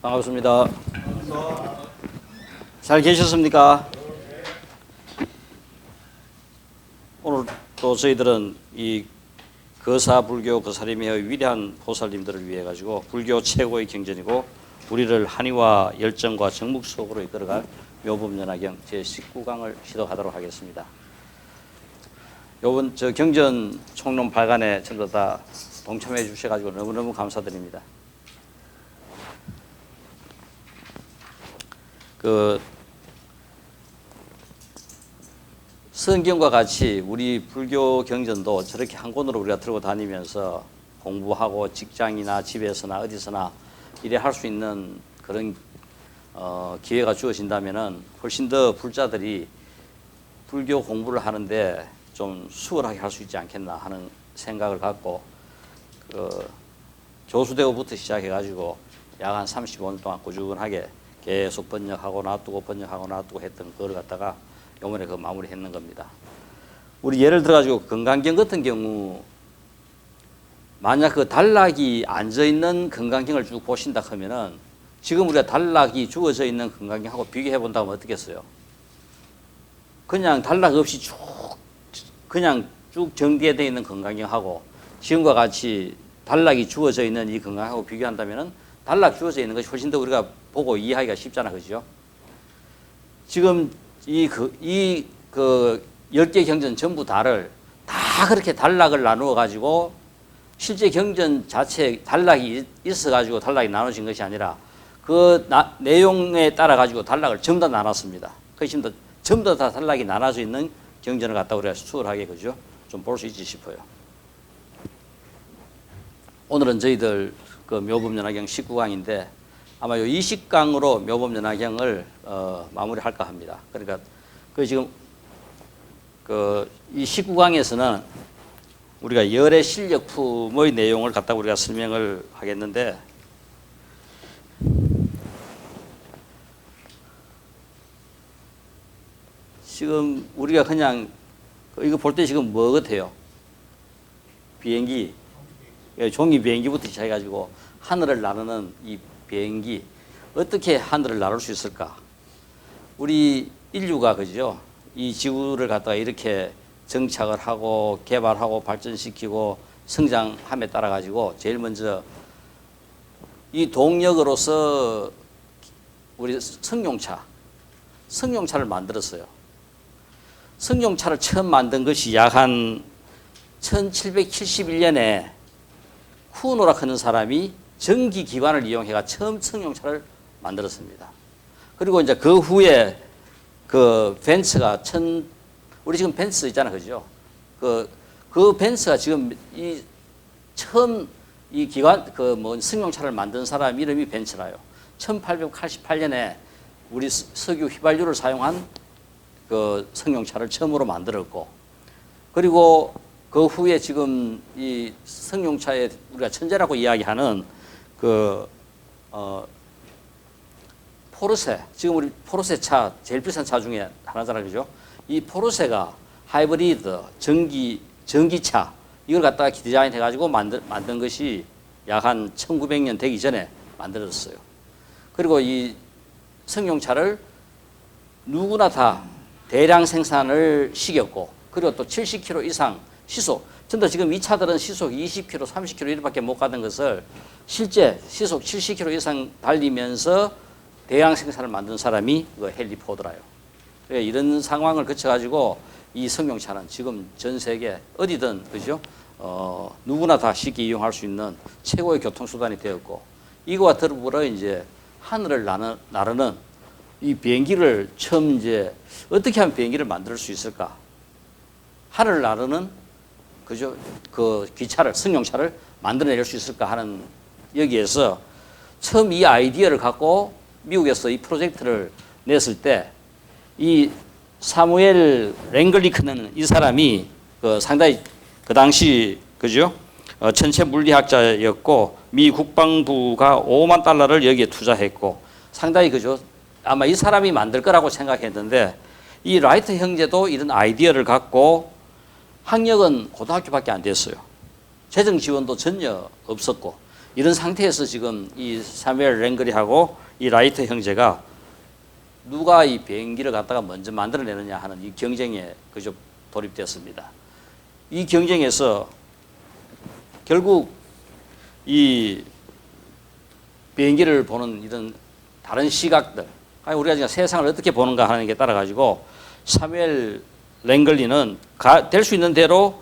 반갑습니다. 잘 계셨습니까? 오늘 또 저희들은 이 거사 불교 거사림의 위대한 보살님들을 위해 가지고 불교 최고의 경전이고 우리를 한의와 열정과 정묵 속으로 이끌어갈 묘법연화경 제19강을 시도하도록 하겠습니다. 요번 저 경전 총론 발간에 전부 다 동참해 주셔가지고 너무너무 감사드립니다. 성경과 같이 우리 불교 경전도 저렇게 한 권으로 우리가 들고 다니면서 공부하고 직장이나 집에서나 어디서나 이래 할 수 있는 그런 기회가 주어진다면은 훨씬 더 불자들이 불교 공부를 하는데 좀 수월하게 할 수 있지 않겠나 하는 생각을 갖고 교수대우부터 시작해가지고 약 한 35년 동안 꾸준하게 계속 번역하고 놔두고 했던 그걸 갖다가 요번에 그 마무리했는 겁니다. 우리 예를 들어가지고 건강경 같은 경우 만약 그 단락이 앉아 있는 건강경을 쭉 보신다 하면은 지금 우리가 단락이 주어져 있는 건강경하고 비교해 본다면 어떻겠어요? 그냥 단락 없이 그냥 쭉 정리되어 있는 건강경하고 지금과 같이 단락이 주어져 있는 이 건강하고 비교한다면은 단락 주어져 있는 것이 훨씬 더 우리가 보고 이해하기가 쉽잖아, 그죠? 지금 이 10개 경전 전부 다를 다 그렇게 단락을 나누어 가지고 실제 경전 자체 단락이 있어 가지고 단락이 나눠진 것이 아니라 그 내용에 따라 가지고 단락을 전부 다 나눴습니다. 그것이 전부 다 단락이 나눠져 있는 경전을 갖다 우리가 수월하게 그죠? 좀 볼 수 있지 싶어요. 오늘은 저희들 그 묘법연화경 19강인데 아마 요 20강으로 묘법연화경을 마무리할까 합니다. 그러니까 지금 이 19강에서는 우리가 열의 실력품의 내용을 갖다 우리가 설명을 하겠는데 지금 우리가 그냥 이거 볼 때 지금 뭐 같아요? 비행기, 종이 비행기부터 시작해가지고 하늘을 나르는 이 비행기 어떻게 하늘을 나를 수 있을까? 우리 인류가 그죠? 이 지구를 갖다가 이렇게 정착을 하고 개발하고 발전시키고 성장함에 따라 가지고 제일 먼저 이 동력으로서 우리 승용차를 만들었어요. 승용차를 처음 만든 것이 약 한 1771년에 쿠노라 하는 사람이 전기 기관을 이용해가 처음 승용차를 만들었습니다. 그리고 이제 그 후에 그 벤츠가 우리 지금 벤츠 있잖아, 그죠? 그 벤츠가 지금 처음 이 기관 승용차를 만든 사람 이름이 벤츠라요. 1888년에 우리 석유 휘발유를 사용한 그 승용차를 처음으로 만들었고, 그리고 그 후에 지금 이 승용차에 우리가 천재라고 이야기하는 포르쉐, 지금 우리 포르쉐 차 제일 비싼 차 중에 하나잖아요, 그죠? 이 포르쉐가 하이브리드 전기차 이걸 갖다가 디자인해 가지고 만든 것이 약 한 1900년 되기 전에 만들었어요. 그리고 이 승용차를 누구나 다 대량 생산을 시켰고, 그리고 또 70km 이상 시속, 전부 지금 이 차들은 시속 20km, 30km 이렇게밖에 못 가는 것을 실제 시속 70km 이상 달리면서 대량 생산을 만든 사람이 헨리 포드라요. 이런 상황을 거쳐가지고 이 승용차는 지금 전 세계 어디든 그죠? 누구나 다 쉽게 이용할 수 있는 최고의 교통수단이 되었고, 이거와 더불어 이제 하늘을 나르는 이 비행기를 처음 이제 어떻게 하면 비행기를 만들 수 있을까? 하늘을 나르는 그죠? 그 기차를, 승용차를 만들어낼 수 있을까 하는 여기에서 처음 이 아이디어를 갖고 미국에서 이 프로젝트를 냈을 때 이 사무엘 랭글리크는 이 사람이 상당히 그 당시 그죠? 천체 물리학자였고 미 국방부가 $50,000,000를 여기에 투자했고 상당히 그죠? 아마 이 사람이 만들 거라고 생각했는데 이 라이트 형제도 이런 아이디어를 갖고 학력은 고등학교밖에 안 됐어요. 재정 지원도 전혀 없었고 이런 상태에서 지금 이 사무엘 랭글리하고 이 라이트 형제가 누가 이 비행기를 갖다가 먼저 만들어내느냐 하는 이 경쟁에 그저 돌입됐습니다. 이 경쟁에서 결국 이 비행기를 보는 이런 다른 시각들, 우리가 지금 세상을 어떻게 보는가 하는 게 따라 가지고 사무엘 랭글리는 될 수 있는 대로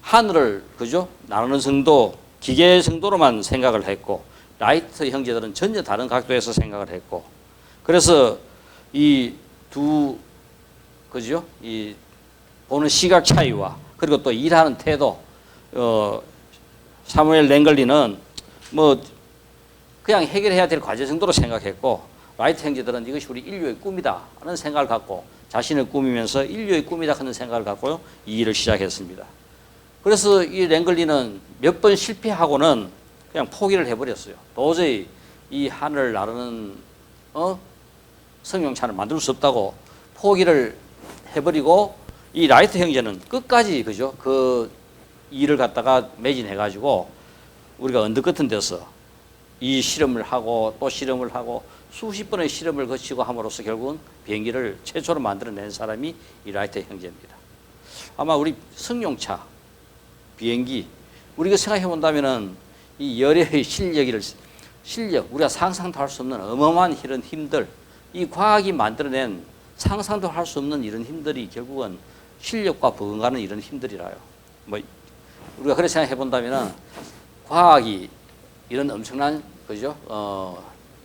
하늘을 그죠 나누는 정도, 기계 정도로만 생각을 했고, 라이트 형제들은 전혀 다른 각도에서 생각을 했고, 그래서 이 두 그죠 이 보는 시각 차이와 그리고 또 일하는 태도, 사무엘 랭글리는 뭐 그냥 해결해야 될 과제 정도로 생각했고, 라이트 형제들은 이것이 우리 인류의 꿈이다 하는 생각을 갖고 자신을 꾸미면서 인류의 꿈이다 하는 생각을 갖고 이 일을 시작했습니다. 그래서 이 랭글리는 몇 번 실패하고는 그냥 포기를 해버렸어요. 도저히 이 하늘을 나르는 승용차를 만들 수 없다고 포기를 해버리고, 이 라이트 형제는 끝까지 그죠 그 일을 갖다가 매진해가지고 우리가 언덕 같은 데서 이 실험을 하고 또 실험을 하고 수십 번의 실험을 거치고 함으로써 결국은 비행기를 최초로 만들어낸 사람이 이 라이트 형제입니다. 아마 우리 승용차, 비행기, 우리가 생각해 본다면은 이 열의 실력, 우리가 상상도 할 수 없는 어마어마한 이런 힘들, 이 과학이 만들어낸 상상도 할 수 없는 이런 힘들이 결국은 실력과 버금가는 이런 힘들이라요. 뭐 우리가 그렇게 생각해 본다면은 과학이 이런 엄청난 그죠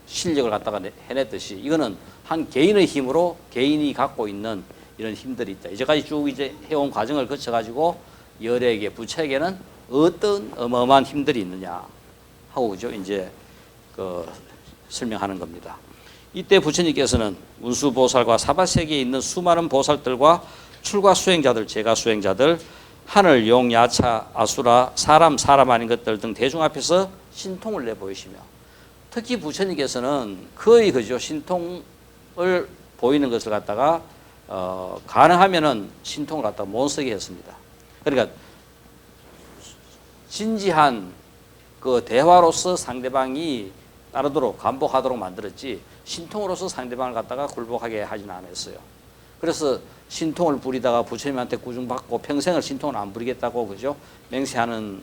실력을 갖다가 해냈듯이 이거는 한 개인의 힘으로 개인이 갖고 있는 이런 힘들이 있다. 이제까지 쭉 이제 해온 과정을 거쳐가지고 열에게 부처에게는 어떤 어마어마한 힘들이 있느냐 하고 그죠 이제 설명하는 겁니다. 이때 부처님께서는 운수보살과 사바세계에 있는 수많은 보살들과 출가 수행자들, 제가 수행자들, 하늘, 용, 야차, 아수라, 사람 아닌 것들 등 대중 앞에서 신통을 내보이시며, 특히 부처님께서는 거의 그죠 신통을 보이는 것을 갖다가 가능하면은 신통을 갖다가 못 쓰게 했습니다. 그러니까 진지한 그 대화로서 상대방이 따르도록 감복하도록 만들었지 신통으로서 상대방을 갖다가 굴복하게 하지는 않았어요. 그래서 신통을 부리다가 부처님한테 구중받고 평생을 신통을 안 부리겠다고 그죠 맹세하는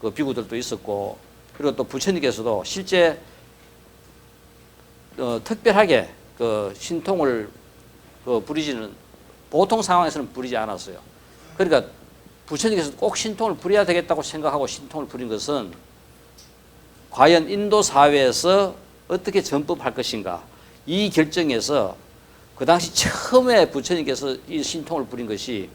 그 비구들도 있었고, 그리고 또 부처님께서도 실제 특별하게 그 신통을 부리지는 보통 상황에서는 부리지 않았어요. 그러니까 부처님께서 꼭 신통을 부려야 되겠다고 생각하고 신통을 부린 것은 과연 인도 사회에서 어떻게 전법할 것인가, 이 결정에서 그 당시 처음에 부처님께서 이 신통을 부린 것이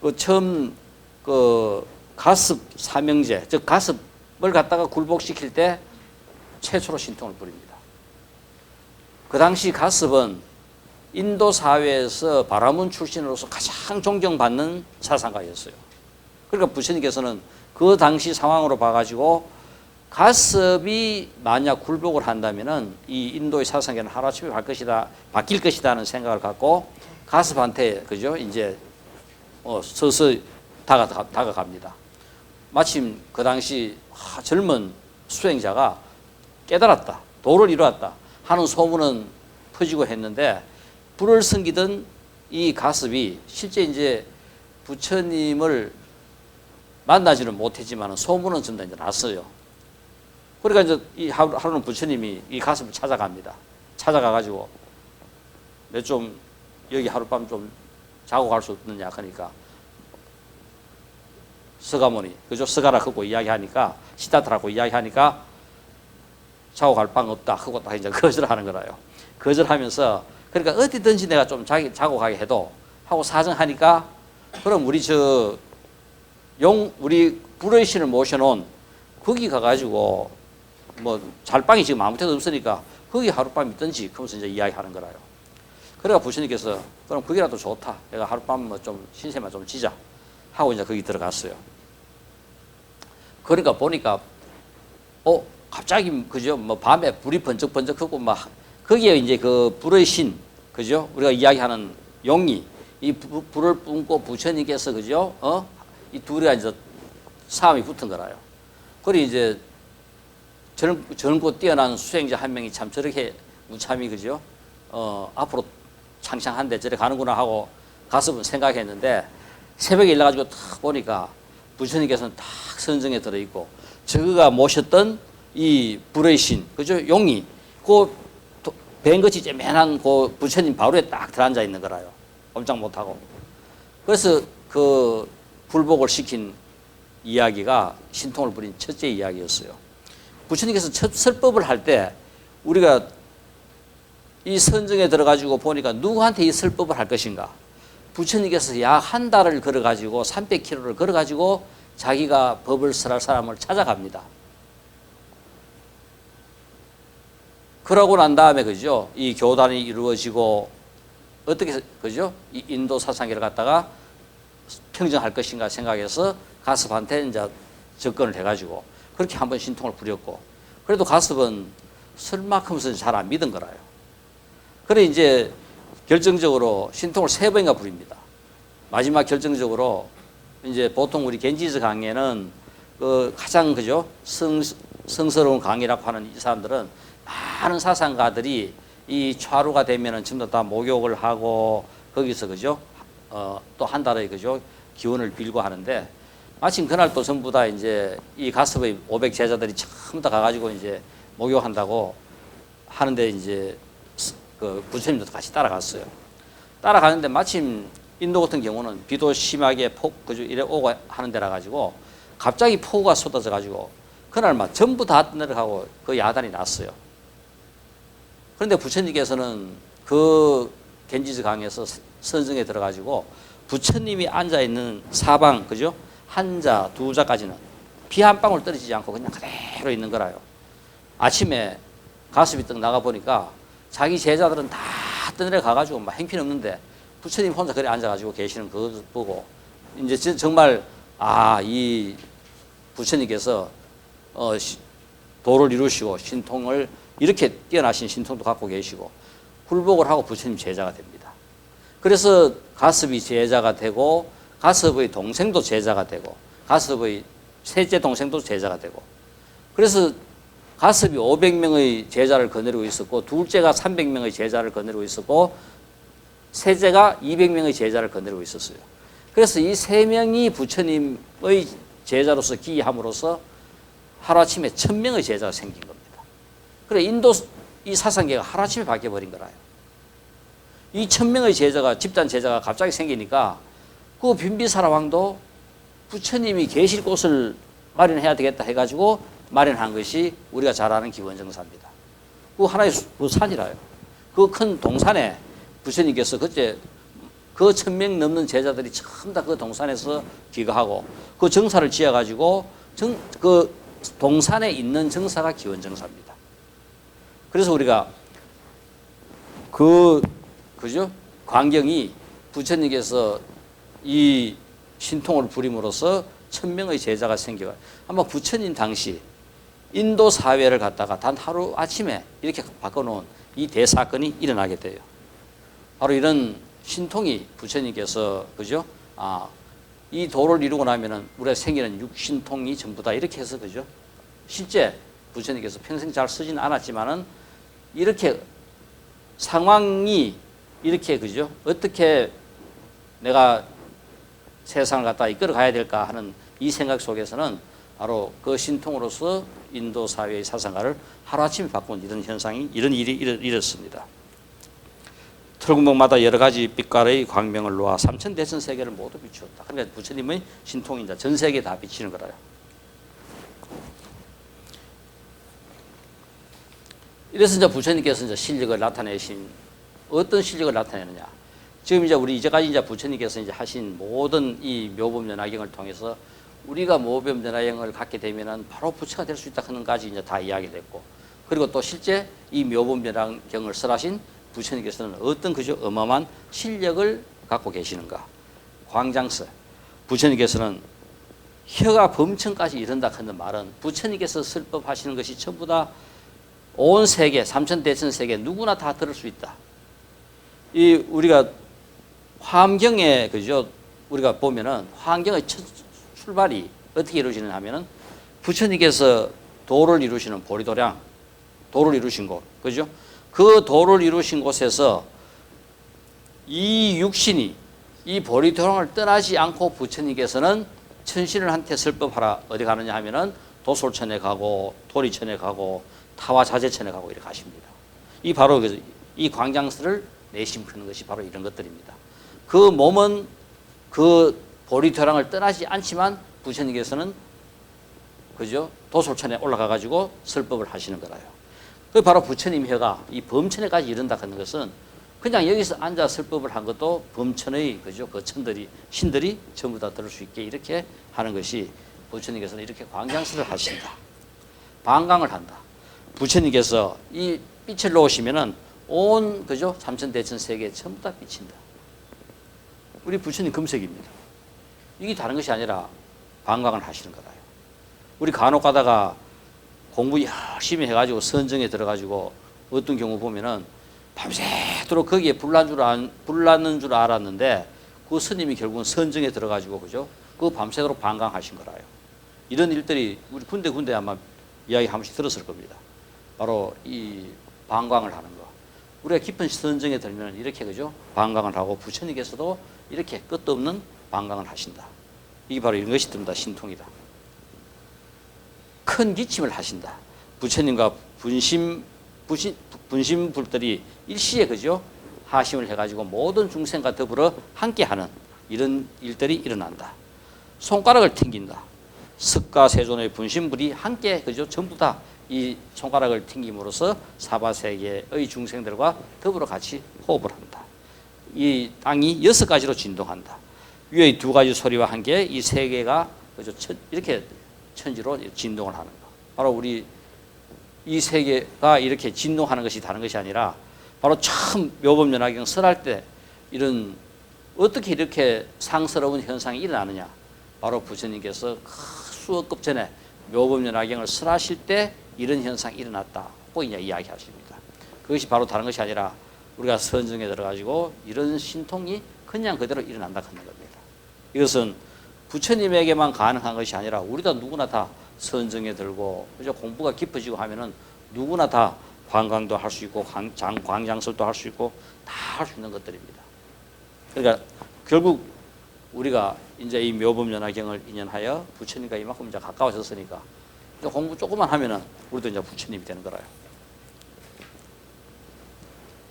그 처음 그 가습 사명제, 즉 가습을 갖다가 굴복시킬 때 최초로 신통을 부립니다. 그 당시 가습은 인도 사회에서 바라문 출신으로서 가장 존경받는 사상가였어요. 그러니까 부처님께서는 그 당시 상황으로 봐가지고 가습이 만약 굴복을 한다면은 이 인도의 사상계는 하루아침에 바뀔 것이다 하는 생각을 갖고 가습한테 그죠 이제 서서히 다가갑니다. 마침 그 당시 젊은 수행자가 깨달았다, 도를 이루었다 하는 소문은 퍼지고 했는데, 불을 섬기던 이 가습이 실제 이제 부처님을 만나지는 못했지만 소문은 좀 이제 났어요. 그러니까 이제 이 하루는 부처님이 이 가습을 찾아갑니다. 찾아가가지고 내 좀 여기 하룻밤 좀 자고 갈 수 없느냐 하니까 서가모니 그죠 서가라 하고 이야기하니까 시다트라고 이야기하니까 자고 갈 방 없다 하고 딱 이제 거절하는 거라요. 거절하면서 그러니까 어디든지 내가 좀 자고 가게 해도 하고 사정하니까, 그럼 우리 우리 불의 신을 모셔놓은 거기 가가지고 뭐 잘방이 지금 아무 데도 없으니까 거기 하룻밤 있든지 그러면서 이제 이야기하는 거라요. 그래가 부처님께서 그럼 거기라도 좋다, 내가 하룻밤 뭐 좀 신세만 좀 지자 하고 이제 거기 들어갔어요. 그러니까 보니까 갑자기 그죠 뭐 밤에 불이 번쩍번쩍하고 막 거기에 이제 그 불의 신 그죠 우리가 이야기하는 용이 이 불을 뿜고 부처님께서 그죠 이 둘이 이제 싸움이 붙은 거라요. 그리 이제 젊고 뛰어난 수행자 한 명이 참 저렇게 무참히 그죠? 앞으로 창창한데 저래 가는구나 하고 가서 생각했는데 새벽에 일어나가지고 탁 보니까 부처님께서는 탁 선정에 들어있고 저거가 모셨던 이 불의 신, 그죠? 용이 그 뱀같이 쬐맨한 그 부처님 바로에 딱 들어앉아 있는 거라요. 꼼짝 못하고. 그래서 그 불복을 시킨 이야기가 신통을 부린 첫째 이야기였어요. 부처님께서 첫 설법을 할 때 우리가 이 선정에 들어가지고 보니까 누구한테 이 설법을 할 것인가? 부처님께서 약 한 달을 걸어가지고 300km를 걸어가지고 자기가 법을 설할 사람을 찾아갑니다. 그러고 난 다음에 그죠? 이 교단이 이루어지고 어떻게 그죠? 이 인도 사상계를 갖다가 평정할 것인가 생각해서 가섭한테 이제 접근을 해가지고 그렇게 한번 신통을 부렸고 그래도 가섭은 설만큼은 잘 안 믿은 거라요. 그래 이제 결정적으로 신통을 3번인가 부립니다. 마지막 결정적으로 이제 보통 우리 겐지스 강에는 그 가장 그죠? 성스러운 강이라고 하는 이 사람들은 많은 사상가들이 이 차루가 되면은 전부 다 목욕을 하고 거기서 그죠? 또 한 달의 그죠? 기원을 빌고 하는데 마침 그날 또 전부 다 이제 이 가섭의 500 제자들이 전부 다 가가지고 이제 목욕한다고 하는데 이제 그 부처님도 같이 따라갔어요. 따라가는데 마침 인도 같은 경우는 비도 심하게 그죠? 이래 오고 하는 데라 가지고 갑자기 폭우가 쏟아져 가지고 그날 막 전부 다 내려가고 그 야단이 났어요. 그런데 부처님께서는 그 겐지스 강에서 선정에 들어가지고 부처님이 앉아 있는 사방 그죠? 한자, 두자까지는 비 한 방울 떨어지지 않고 그냥 그대로 있는 거라요. 아침에 가슴이 떡 나가 보니까 자기 제자들은 다 떠내려 가가지고 막 행편없는데 부처님 혼자 그래 앉아가지고 계시는 그거 보고 이제 정말 이 부처님께서 도를 이루시고 신통을 이렇게 뛰어나신 신통도 갖고 계시고 굴복을 하고 부처님 제자가 됩니다. 그래서 가섭이 제자가 되고 가섭의 동생도 제자가 되고 가섭의 셋째 동생도 제자가 되고 그래서 가섭이 500명의 제자를 거느리고 있었고 둘째가 300명의 제자를 거느리고 있었고 셋째가 200명의 제자를 거느리고 있었어요. 그래서 이 3명이 부처님의 제자로서 기이함으로써 하루아침에 1000명의 제자가 생긴 겁니다. 그래 인도 이 사상계가 하루아침에 바뀌어버린 거라요. 이 1000명의 제자가 집단 제자가 갑자기 생기니까 그 빈비사라 왕도 부처님이 계실 곳을 마련해야 되겠다 해가지고 마련한 것이 우리가 잘 아는 기원정사입니다. 그 하나의 그 산이라요. 그 큰 동산에 부처님께서 그때 그 1000명 넘는 제자들이 전부 다 그 동산에서 기거하고 그 정사를 지어가지고 그 동산에 있는 정사가 기원정사입니다. 그래서 우리가 그죠? 광경이 부처님께서 이 신통을 부림으로써 1000명의 제자가 생겨요. 아마 부처님 당시 인도 사회를 갖다가 단 하루 아침에 이렇게 바꿔놓은 이 대사건이 일어나게 돼요. 바로 이런 신통이 부처님께서 그죠? 이 도를 이루고 나면은 우리가 생기는 육신통이 전부 다 이렇게 해서 그죠? 실제 부처님께서 평생 잘 쓰지는 않았지만은 이렇게 상황이 이렇게 그죠? 어떻게 내가 세상을 갖다 이끌어 가야 될까 하는 이 생각 속에서는 바로 그 신통으로서 인도 사회의 사상가를 하루아침에 바꾼 이런 현상이 이런 일이 일었습니다. 틀궁목마다 여러 가지 빛깔의 광명을 놓아 삼천대천 세계를 모두 비추었다. 그러니까 부처님의 신통이 전 세계에 다 비치는 거라요. 이래서 이제 부처님께서 이제 실력을 나타내신 어떤 실력을 나타내느냐? 지금 이제 우리 이제까지 이제 부처님께서 이제 하신 모든 이 묘법연화경을 통해서 우리가 묘법연화경을 갖게 되면은 바로 부처가 될 수 있다 하는 까지 이제 다 이야기를 했고, 그리고 또 실제 이 묘법연화경을 설하신 부처님께서는 어떤 그저 어마어마한 실력을 갖고 계시는가? 광장서 부처님께서는 혀가 범천까지 이른다 하는 말은 부처님께서 설법하시는 것이 전부 다 온 세계, 삼천대천 세계 누구나 다 들을 수 있다. 이 우리가 화엄경에 그죠? 우리가 보면은 화엄경의 첫 출발이 어떻게 이루어지느냐 하면은 부처님께서 도를 이루시는 보리도량, 도를 이루신 곳, 그죠? 그 도를 이루신 곳에서 이 육신이 이 보리도량을 떠나지 않고 부처님께서는 천신을한테 설법하라 어디 가느냐 하면은 도솔천에 가고 도리천에 가고 타화자재천에 가고 이렇게 가십니다. 이 바로 이 광장설을 내심하는 것이 바로 이런 것들입니다. 그 몸은 그 보리도량을 떠나지 않지만 부처님께서는 그죠? 도솔천에 올라가 가지고 설법을 하시는 거라요. 그 바로 부처님 혀가 이 범천에까지 이른다 하는 것은 그냥 여기서 앉아 설법을 한 것도 범천의 그죠? 그 천들이 신들이 전부 다 들을 수 있게 이렇게 하는 것이 부처님께서는 이렇게 광장설을 하신다. 방광을 한다. 부처님께서 이 빛을 놓으시면은 온 그죠? 삼천대천 세계 전부 다 비친다. 우리 부처님 금색입니다. 이게 다른 것이 아니라 방광을 하시는 거라요. 우리 간혹 가다가 공부 열심히 해가지고 선정에 들어가지고 어떤 경우 보면은 밤새도록 거기에 불났는 줄 알았는데 그 스님이 결국은 선정에 들어가지고 그죠? 그 밤새도록 방광하신 거라요. 이런 일들이 우리 군데 아마 이야기 한 번씩 들었을 겁니다. 바로 이 방광을 하는 거. 우리가 깊은 선정에 들면 이렇게 그죠? 방광을 하고 부처님께서도 이렇게 끝도 없는 방광을 하신다. 이게 바로 이런 것이 듭니다. 신통이다. 큰 기침을 하신다. 부처님과 분심불들이 일시에 그죠? 하심을 해가지고 모든 중생과 더불어 함께하는 이런 일들이 일어난다. 손가락을 튕긴다. 석가 세존의 분심불이 함께 그죠? 전부 다 이 손가락을 튕김으로써 사바세계의 중생들과 더불어 같이 호흡을 한다. 이 땅이 6가지로 진동한다. 위의 2가지 소리와 함께 이 세계가 그죠? 이렇게 천지로 진동을 하는 거. 바로 우리 이 세계가 이렇게 진동하는 것이 다른 것이 아니라 바로 처음 묘법연화경 설할 때 이런 어떻게 이렇게 상스러운 현상이 일어나느냐. 바로 부처님께서 수억 급 전에 묘법연화경을 설하실 때 이런 현상이 일어났다고 이제 이야기하십니다. 그것이 바로 다른 것이 아니라 우리가 선정에 들어가지고 이런 신통이 그냥 그대로 일어난다 하는 겁니다. 이것은 부처님에게만 가능한 것이 아니라 우리도 누구나 다 선정에 들고 그죠? 공부가 깊어지고 하면은 누구나 다 관광도 할 수 있고 광장설도 할 수 있고 다 할 수 있는 것들입니다. 그러니까 결국 우리가 이제 이 묘법연화경을 인연하여 부처님과 이만큼 이제 가까워졌으니까 이제 공부 조금만 하면은 우리도 이제 부처님이 되는 거라요.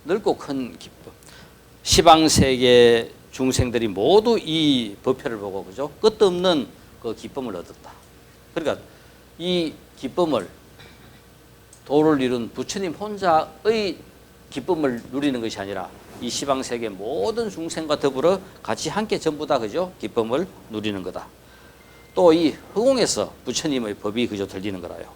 넓고 큰 기쁨. 시방세계 중생들이 모두 이 법회를 보고 그죠? 끝도 없는 그 기쁨을 얻었다. 그러니까 이 기쁨을 도를 이룬 부처님 혼자의 기쁨을 누리는 것이 아니라 이 시방세계 모든 중생과 더불어 같이 함께 전부 다 그죠? 기쁨을 누리는 거다. 또 이 허공에서 부처님의 법이 그저 들리는 거라요.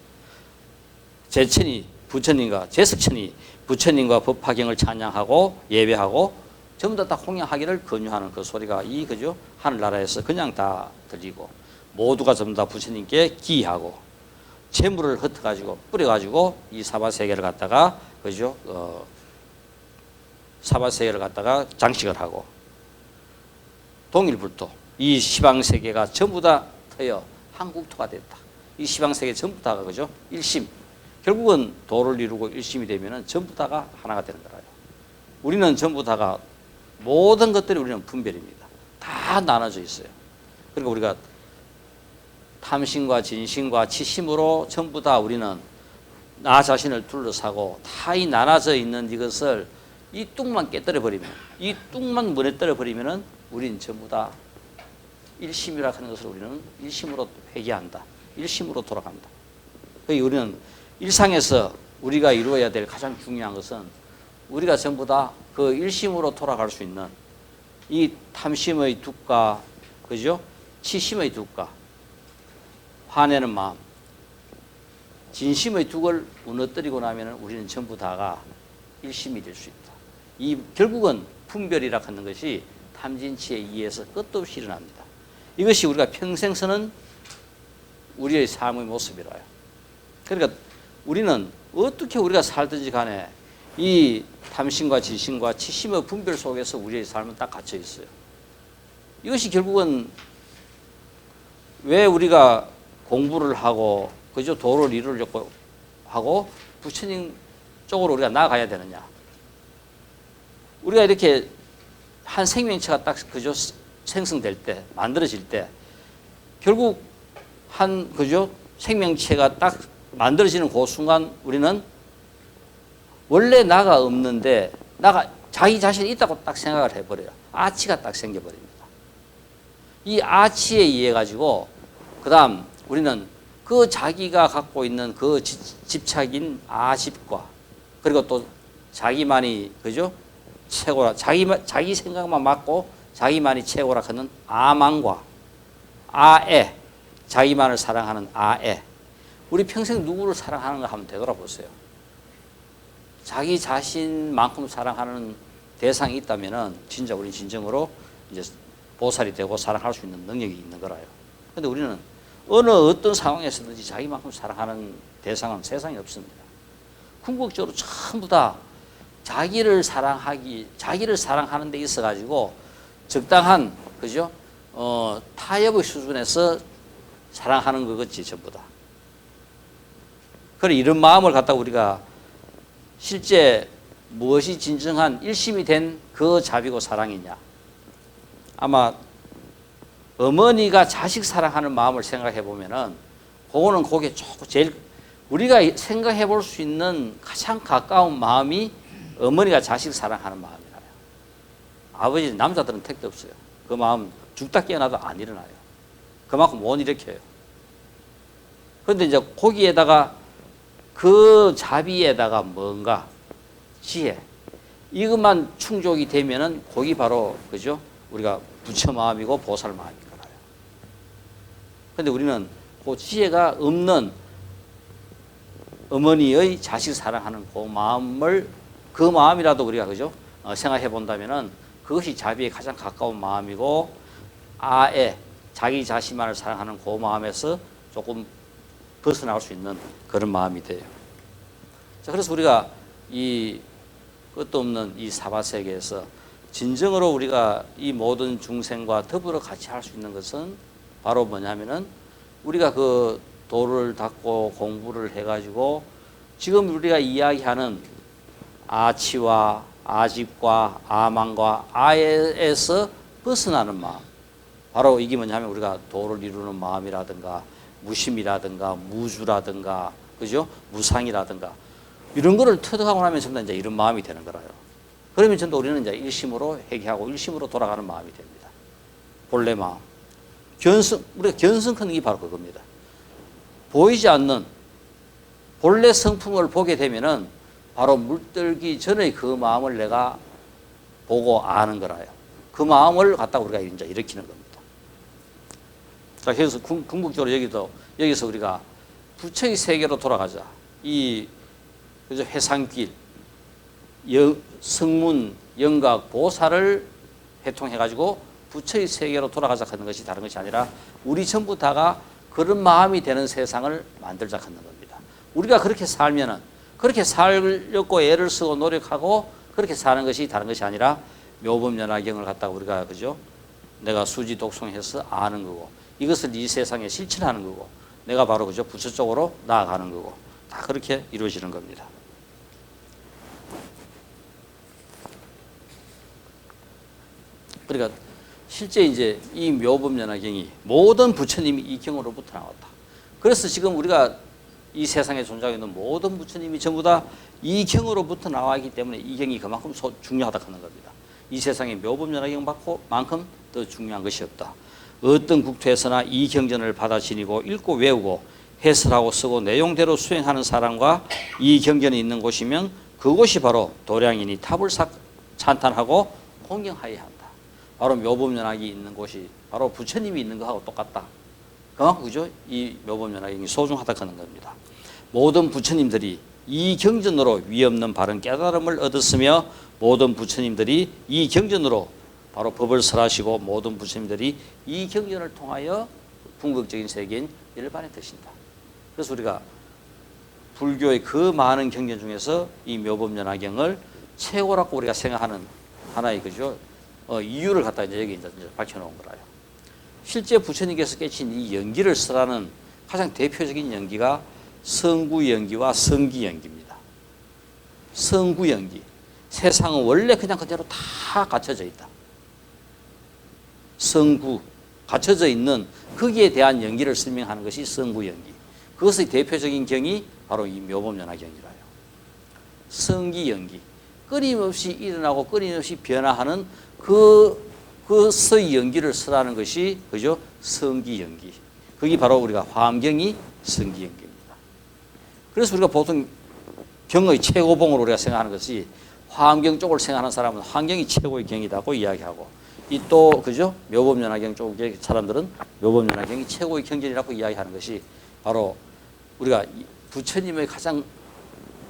제천이 부처님과 제석천이 부처님과 법화경을 찬양하고 예배하고 전부 다 홍양하기를 권유하는 그 소리가 이 그죠? 하늘나라에서 그냥 다 들리고 모두가 전부 다 부처님께 기하고 재물을 흩어가지고 뿌려가지고 이 사바세계를 갖다가 그죠? 사바세계를 갖다가 장식을 하고 동일불토 이 시방세계가 전부 다 터여 한국토가 됐다. 이 시방세계 전부 다가 그죠? 일심. 결국은 도를 이루고 일심이 되면은 전부 다가 하나가 되는 거라요. 우리는 전부 다가 모든 것들이 우리는 분별입니다. 다 나눠져 있어요. 그러니까 우리가 탐심과 진심과 치심으로 전부 다 우리는 나 자신을 둘러싸고 다 이 나눠져 있는 이것을 이 뚝만 깨뜨려 버리면 이 뚝만 무너뜨려 버리면은 우리는 전부 다 일심이라 하는 것을 우리는 일심으로 회개한다. 일심으로 돌아간다. 그러니까 우리는 일상에서 우리가 이루어야 될 가장 중요한 것은 우리가 전부 다 그 일심으로 돌아갈 수 있는 이 탐심의 둑과 그죠? 치심의 둑과 화내는 마음, 진심의 둑을 무너뜨리고 나면 우리는 전부 다가 일심이 될 수 있다. 이 결국은 분별이라 하는 것이 탐진치에 의해서 끝도 없이 일어납니다. 이것이 우리가 평생 서는 우리의 삶의 모습이라요. 그러니까 우리는 어떻게 우리가 살든지 간에 이 탐심과 진심과 치심의 분별 속에서 우리의 삶은 딱 갇혀 있어요. 이것이 결국은 왜 우리가 공부를 하고 그죠? 도를 이루려고 하고 부처님 쪽으로 우리가 나아가야 되느냐? 우리가 이렇게 한 생명체가 딱 그죠? 생성될 때, 만들어질 때 결국 한 그죠? 생명체가 딱 만들어지는 그 순간 우리는 원래 나가 없는데 나가 자기 자신이 있다고 딱 생각을 해버려요. 아치가 딱 생겨버립니다. 이 아치에 의해 가지고 그다음 우리는 그 자기가 갖고 있는 그 집착인 아집과 그리고 또 자기만이 그죠? 최고라 자기 생각만 맞고 자기만이 최고라 하는 아망과 아애 자기만을 사랑하는 아애 우리 평생 누구를 사랑하는가 한번 되돌아보세요. 자기 자신만큼 사랑하는 대상이 있다면은 진짜 우리 진정으로 이제 보살이 되고 사랑할 수 있는 능력이 있는 거라요. 근데 우리는 어느 어떤 상황에서든지 자기만큼 사랑하는 대상은 세상에 없습니다. 궁극적으로 전부 다 자기를 사랑하는 데 있어 가지고 적당한 그죠? 타협의 수준에서 사랑하는 거겠지 전부 다. 그래 이런 마음을 갖다 우리가 실제 무엇이 진정한 일심이 된 그 자비고 사랑이냐? 아마 어머니가 자식 사랑하는 마음을 생각해 보면은 그거는 그게 조금 제일 우리가 생각해 볼 수 있는 가장 가까운 마음이 어머니가 자식 사랑하는 마음이라요. 아버지 남자들은 택도 없어요. 그 마음 죽다 깨어나도 안 일어나요. 그만큼 못 일으켜요. 그런데 이제 거기에다가 그 자비에다가 뭔가 지혜 이것만 충족이 되면은 거기 바로 그죠? 우리가 부처 마음이고 보살 마음이거든요. 그런데 우리는 그 지혜가 없는 어머니의 자식 사랑하는 그 마음이라도 우리가 그죠? 생각해 본다면은 그것이 자비에 가장 가까운 마음이고 아애 자기 자신만을 사랑하는 그 마음에서 조금 벗어나올 수 있는 그런 마음이 돼요. 자, 그래서 우리가 이 끝도 없는 이 사바세계에서 진정으로 우리가 이 모든 중생과 더불어 같이 할 수 있는 것은 바로 뭐냐면은 우리가 그 도를 닦고 공부를 해가지고 지금 우리가 이야기하는 아치와 아집과 아망과 아에서 벗어나는 마음 바로 이게 뭐냐면 우리가 도를 이루는 마음이라든가 무심이라든가 무주라든가 그죠? 무상이라든가 이런 거를 터득하고 나면 전부 다 이제 이런 마음이 되는 거라요. 그러면 전부 우리는 이제 일심으로 회개하고 일심으로 돌아가는 마음이 됩니다. 본래 마음. 우리가 견성하는 게 바로 그겁니다. 보이지 않는 본래 성품을 보게 되면은 바로 물들기 전에 그 마음을 내가 보고 아는 거라요. 그 마음을 갖다 우리가 이제 일으키는 겁니다. 자, 그래서 궁극적으로 여기서 우리가 부처의 세계로 돌아가자. 그죠? 회상길, 성문, 영각, 보살을 회통해가지고 부처의 세계로 돌아가자 하는 것이 다른 것이 아니라 우리 전부 다가 그런 마음이 되는 세상을 만들자 하는 겁니다. 우리가 그렇게 살면은 그렇게 살려고 애를 쓰고 노력하고 그렇게 사는 것이 다른 것이 아니라 묘법연화경을 갖다가 우리가 그죠? 내가 수지 독송해서 아는 거고 이것을 이 세상에 실천하는 거고 내가 바로 그죠? 부처 쪽으로 나아가는 거고 다 그렇게 이루어지는 겁니다. 그러니까 실제 이제 이 묘법연화경이 모든 부처님이 이 경으로부터 나왔다. 그래서 지금 우리가 이 세상에 존재하고 있는 모든 부처님이 전부 다 이 경으로부터 나왔기 때문에 이 경이 그만큼 중요하다 하는 겁니다. 이 세상에 묘법연화경만큼 더 중요한 것이 없다. 어떤 국토에서나 이 경전을 받아 지니고 읽고 외우고 해설하고 쓰고 내용대로 수행하는 사람과 이 경전이 있는 곳이면 그곳이 바로 도량이니 탑을 찬탄하고 공경하여야 한다. 바로 묘법연화경이 있는 곳이 바로 부처님이 있는 것하고 똑같다. 그만큼 그죠? 이 묘법연화경이 소중하다 하는 겁니다. 모든 부처님들이 이 경전으로 위없는 바른 깨달음을 얻었으며 모든 부처님들이 이 경전으로 바로 법을 설하시고 모든 부처님들이 이 경전을 통하여 궁극적인 세계인 일반에 드신다. 그래서 우리가 불교의 그 많은 경전 중에서 이 묘법연화경을 최고라고 우리가 생각하는 하나의 그죠? 이유를 갖다 이제 여기 이제 밝혀놓은 거라요. 실제 부처님께서 깨친 이 연기를 쓰라는 가장 대표적인 연기가 성구 연기와 성기 연기입니다. 성구 연기. 세상은 원래 그냥 그대로 다 갖춰져 있다. 성구, 갖춰져 있는 거기에 대한 연기를 설명하는 것이 성구 연기. 그것의 대표적인 경이 바로 이 묘범연화경이라요. 성기 연기. 끊임없이 일어나고 끊임없이 변화하는 그의 연기를 쓰라는 것이 그죠? 성기 연기. 그게 바로 우리가 화엄경이 성기 연기입니다. 그래서 우리가 보통 경의 최고봉으로 우리가 생각하는 것이 화엄경 쪽을 생각하는 사람은 화엄경이 최고의 경이다고 이야기하고 이 또 그죠? 묘범연화경 쪽의 사람들은 묘범연화경이 최고의 경전이라고 이야기하는 것이 바로 우리가 부처님의 가장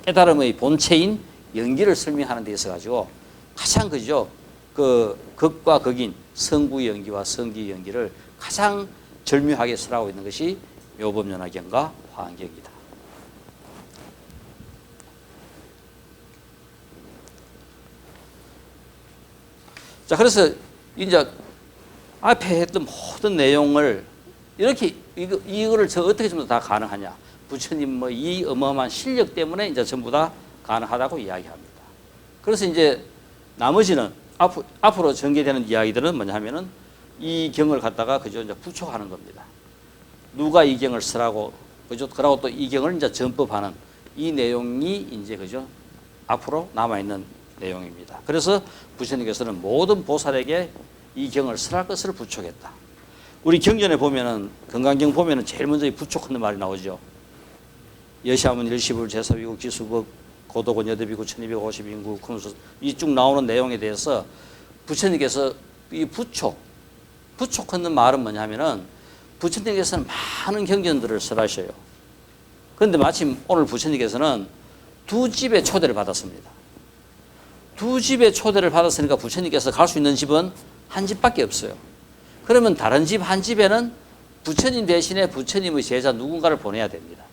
깨달음의 본체인 연기를 설명하는 데 있어 가지고 가장 그죠? 그 극과 극인 성구 연기와 성기 연기를 가장 절묘하게 설하고 있는 것이 묘범연화경과 화엄경이다. 자, 그래서 이제 앞에 했던 모든 내용을 이렇게 이거를 저 어떻게 전부 다 가능하냐? 부처님 뭐 이 어마어마한 실력 때문에 이제 전부 다 가능하다고 이야기합니다. 그래서 이제 나머지는 앞으로 전개되는 이야기들은 뭐냐 하면은 이 경을 갖다가 그저 이제 부촉하는 겁니다. 누가 이 경을 쓰라고 그죠? 그러고 또 이 경을 이제 전법하는 이 내용이 이제 그죠? 앞으로 남아 있는 내용입니다. 그래서 부처님께서는 모든 보살에게 이 경을 설할 것을 부촉했다. 우리 경전에 보면은 건강경 보면은 제일 먼저 부촉하는 말이 나오죠. 여시하문 일시불 제사비국 지수국 고도곤 여대비구 1250인구 금수 이 쭉 나오는 내용에 대해서 부처님께서 이 부촉하는 말은 뭐냐면은 부처님께서는 많은 경전들을 설하셔요. 그런데 마침 오늘 부처님께서는 두 집의 초대를 받았습니다. 두 집의 초대를 받았으니까 부처님께서 갈 수 있는 집은 한 집밖에 없어요. 그러면 다른 집 한 집에는 부처님 대신에 부처님의 제자 누군가를 보내야 됩니다.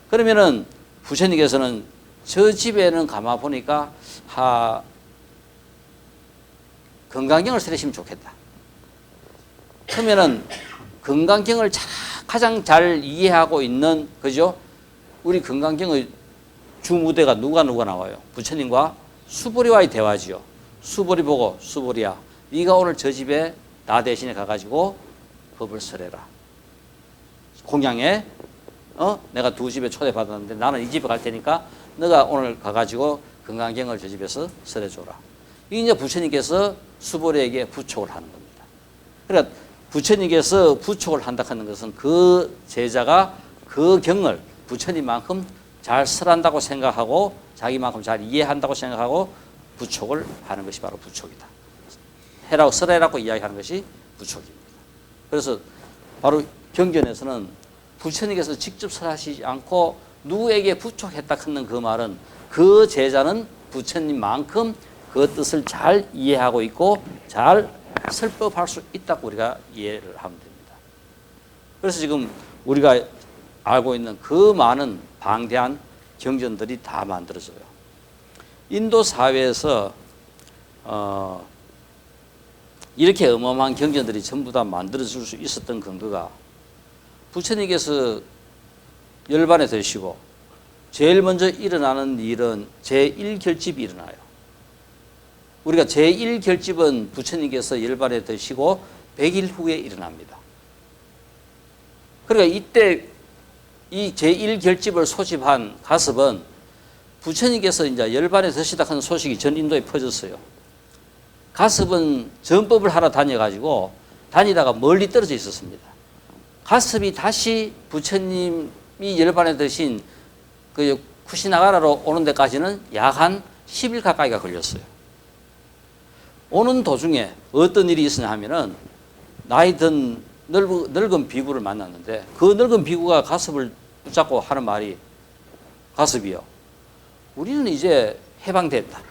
그러면은 부처님께서는 저 집에는 가만 보니까 건강경을 설하시면 좋겠다. 그러면은 건강경을 가장 잘 이해하고 있는 그죠? 우리 건강경의 주무대가 누가 나와요? 부처님과 수보리와의 대화지요. 수보리 보고 수보리야, 네가 오늘 저 집에 나 대신에 가가지고 법을 설해라. 공양에 내가 두 집에 초대받았는데 나는 이 집에 갈 테니까 너가 오늘 가가지고 건강경을 저 집에서 설해줘라. 이게 이제 부처님께서 수보리에게 부촉을 하는 겁니다. 그러니까 부처님께서 부촉을 한다 하는 것은 그 제자가 그 경을 부처님만큼 잘 설한다고 생각하고 자기만큼 잘 이해한다고 생각하고 부촉을 하는 것이 바로 부촉이다. 해라고 설해라고 이야기하는 것이 부촉입니다. 그래서 바로 경전에서는 부처님께서 직접 설하시지 않고 누구에게 부촉했다 하는 그 말은 그 제자는 부처님만큼 그 뜻을 잘 이해하고 있고 잘 설법할 수 있다고 우리가 이해를 하면 됩니다. 그래서 지금 우리가 알고 있는 그 많은 방대한 경전들이 다 만들어져요. 인도 사회에서 이렇게 어마어마한 경전들이 전부 다 만들어질 수 있었던 근거가 부처님께서 열반에 드시고 제일 먼저 일어나는 일은 제1결집이 일어나요. 우리가 제1결집은 부처님께서 열반에 드시고 100일 후에 일어납니다. 그러니까 이때 이 제1결집을 소집한 가섭은 부처님께서 이제 열반에 드시다 하는 소식이 전 인도에 퍼졌어요. 가섭은 전법을 하러 다녀가지고 다니다가 멀리 떨어져 있었습니다. 가섭이 다시 부처님이 열반에 드신 그 쿠시나가라로 오는 데까지는 약 한 10일 가까이가 걸렸어요. 오는 도중에 어떤 일이 있었냐 하면은 나이 든 늙은 비구를 만났는데 그 늙은 비구가 가섭을 붙잡고 하는 말이 가섭이요. 우리는 이제 해방됐다.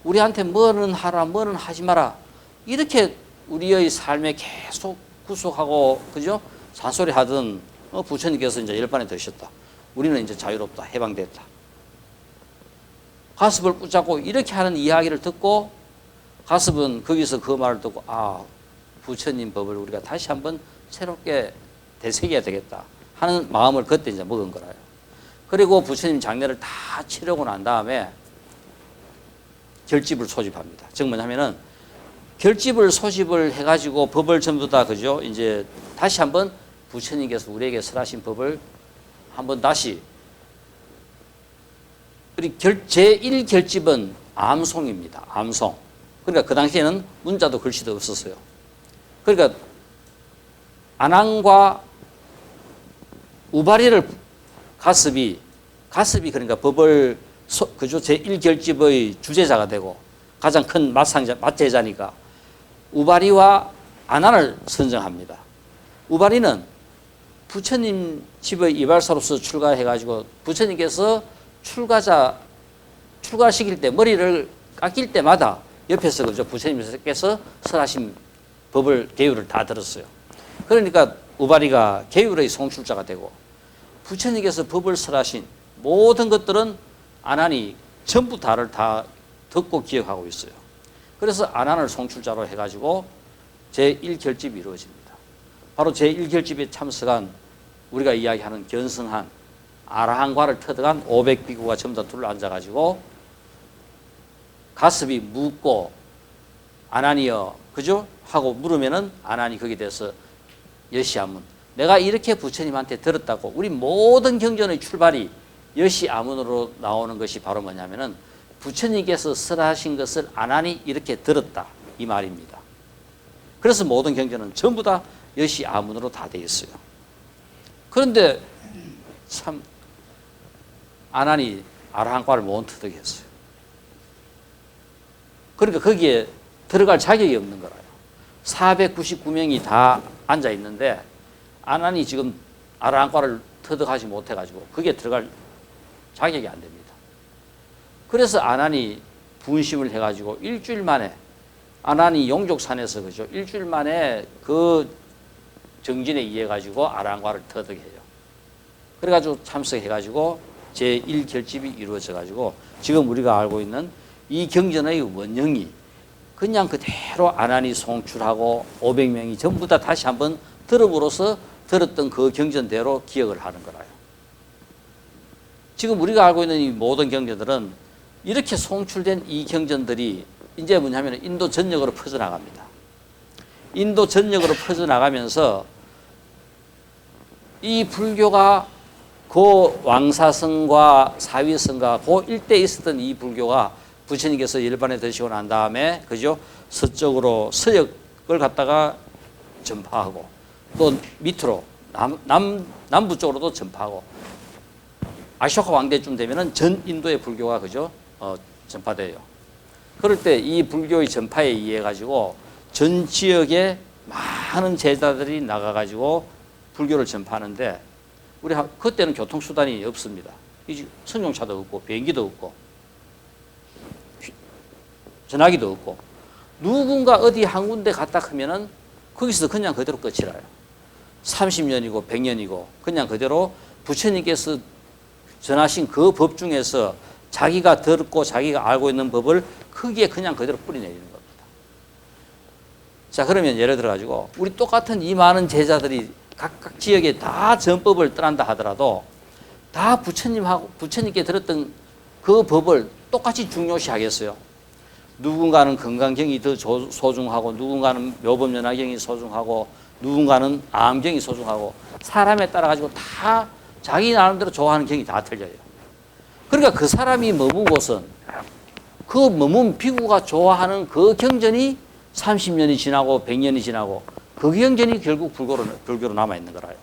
우리한테 뭐는 하라, 뭐는 하지 마라. 이렇게 우리의 삶에 계속 구속하고, 그죠? 잔소리 하던 부처님께서 이제 열반에 드셨다. 우리는 이제 자유롭다. 해방됐다. 가섭을 붙잡고 이렇게 하는 이야기를 듣고 가섭은 거기서 그 말을 듣고 부처님 법을 우리가 다시 한번 새롭게 되새겨야 되겠다 하는 마음을 그때 이제 먹은 거라요. 그리고 부처님 장례를 다 치르고 난 다음에 결집을 소집합니다. 즉 뭐냐면은 결집을 소집을 해가지고 법을 전부 다 그죠? 이제 다시 한번 부처님께서 우리에게 설하신 법을 한번 다시 우리 제1결집은 암송입니다. 암송. 그러니까 그 당시에는 문자도 글씨도 없었어요. 그러니까 안항과 우바리를 가습이 그러니까 법을 그죠? 제1결집의 주제자가 되고 가장 큰 맞제자니까 우바리와 안한을 선정합니다. 우바리는 부처님 집의 이발사로서 출가해가지고 부처님께서 출가시킬 때 머리를 깎일 때마다 옆에서 그죠? 부처님께서 설하신 법을 계율을 다 들었어요. 그러니까 우바리가 계율의 송출자가 되고 부처님께서 법을 설하신 모든 것들은 안한이 전부 다를 다 듣고 기억하고 있어요. 그래서 안한을 송출자로 해가지고 제1결집이 이루어집니다. 바로 제1결집에 참석한 우리가 이야기하는 견성한 아라한과를 터득한 500비구가 전부 다 둘러앉아가지고 가습이 묻고 안한이여 그죠? 하고 물으면은 안한이 거기에 대해서 여시아문 내가 이렇게 부처님한테 들었다고 우리 모든 경전의 출발이 여시아문으로 나오는 것이 바로 뭐냐면은 부처님께서 설하신 것을 안한이 이렇게 들었다 이 말입니다. 그래서 모든 경전은 전부 다 여시아문으로 다 되어 있어요. 그런데 참 안한이 아라한과를 못 터득했어요. 그러니까 거기에 들어갈 자격이 없는 거라요. 499명이 다 앉아 있는데 안한이 지금 아라한과를 터득하지 못해가지고 거기에 들어갈 자격이 안 됩니다. 그래서 안한이 분심을 해가지고 일주일 만에 안한이 용족산에서 그죠? 일주일 만에 그 정진에 의해 가지고 아라한과를 터득해요. 그래가지고 참석해가지고 제1결집이 이루어져가지고 지금 우리가 알고 있는 이 경전의 원형이 그냥 그대로 안한이 송출하고 500명이 전부 다 다시 한번 들음으로써 들었던 그 경전대로 기억을 하는 거라요. 지금 우리가 알고 있는 이 모든 경전들은 이렇게 송출된 이 경전들이 이제 뭐냐면 인도 전역으로 퍼져나갑니다. 인도 전역으로 퍼져나가면서 이 불교가 그 왕사성과 사위성과 그 일대에 있었던 이 불교가 부처님께서 열반에 드시고 난 다음에 그죠? 서쪽으로 서역을 갖다가 전파하고 또 밑으로 남부 쪽으로도 전파하고 아쇼카 왕대쯤 되면은 전 인도의 불교가 그죠? 전파돼요. 그럴 때 이 불교의 전파에 의해 가지고 전 지역에 많은 제자들이 나가 가지고 불교를 전파하는데 우리 그때는 교통수단이 없습니다. 승용차도 없고 비행기도 없고 전화기도 없고 누군가 어디 한 군데 갔다 하면은 거기서 그냥 그대로 끝이라요. 30년이고 100년이고 그냥 그대로 부처님께서 전하신 그 법 중에서 자기가 들었고 자기가 알고 있는 법을 거기에 그냥 그대로 뿌리내리는 겁니다. 자, 그러면 예를 들어 가지고 우리 똑같은 이 많은 제자들이 각각 지역에 다 전법을 떠난다 하더라도 다 부처님께 들었던 그 법을 똑같이 중요시 하겠어요. 누군가는 건강경이 더 소중하고 누군가는 묘법연화경이 소중하고 누군가는 암경이 소중하고 사람에 따라 가지고 다 자기 나름대로 좋아하는 경이 다 틀려요. 그러니까 그 사람이 머문 곳은 그 머문 비구가 좋아하는 그 경전이 30년이 지나고 100년이 지나고 그 경전이 결국 불교로 남아있는 거라요.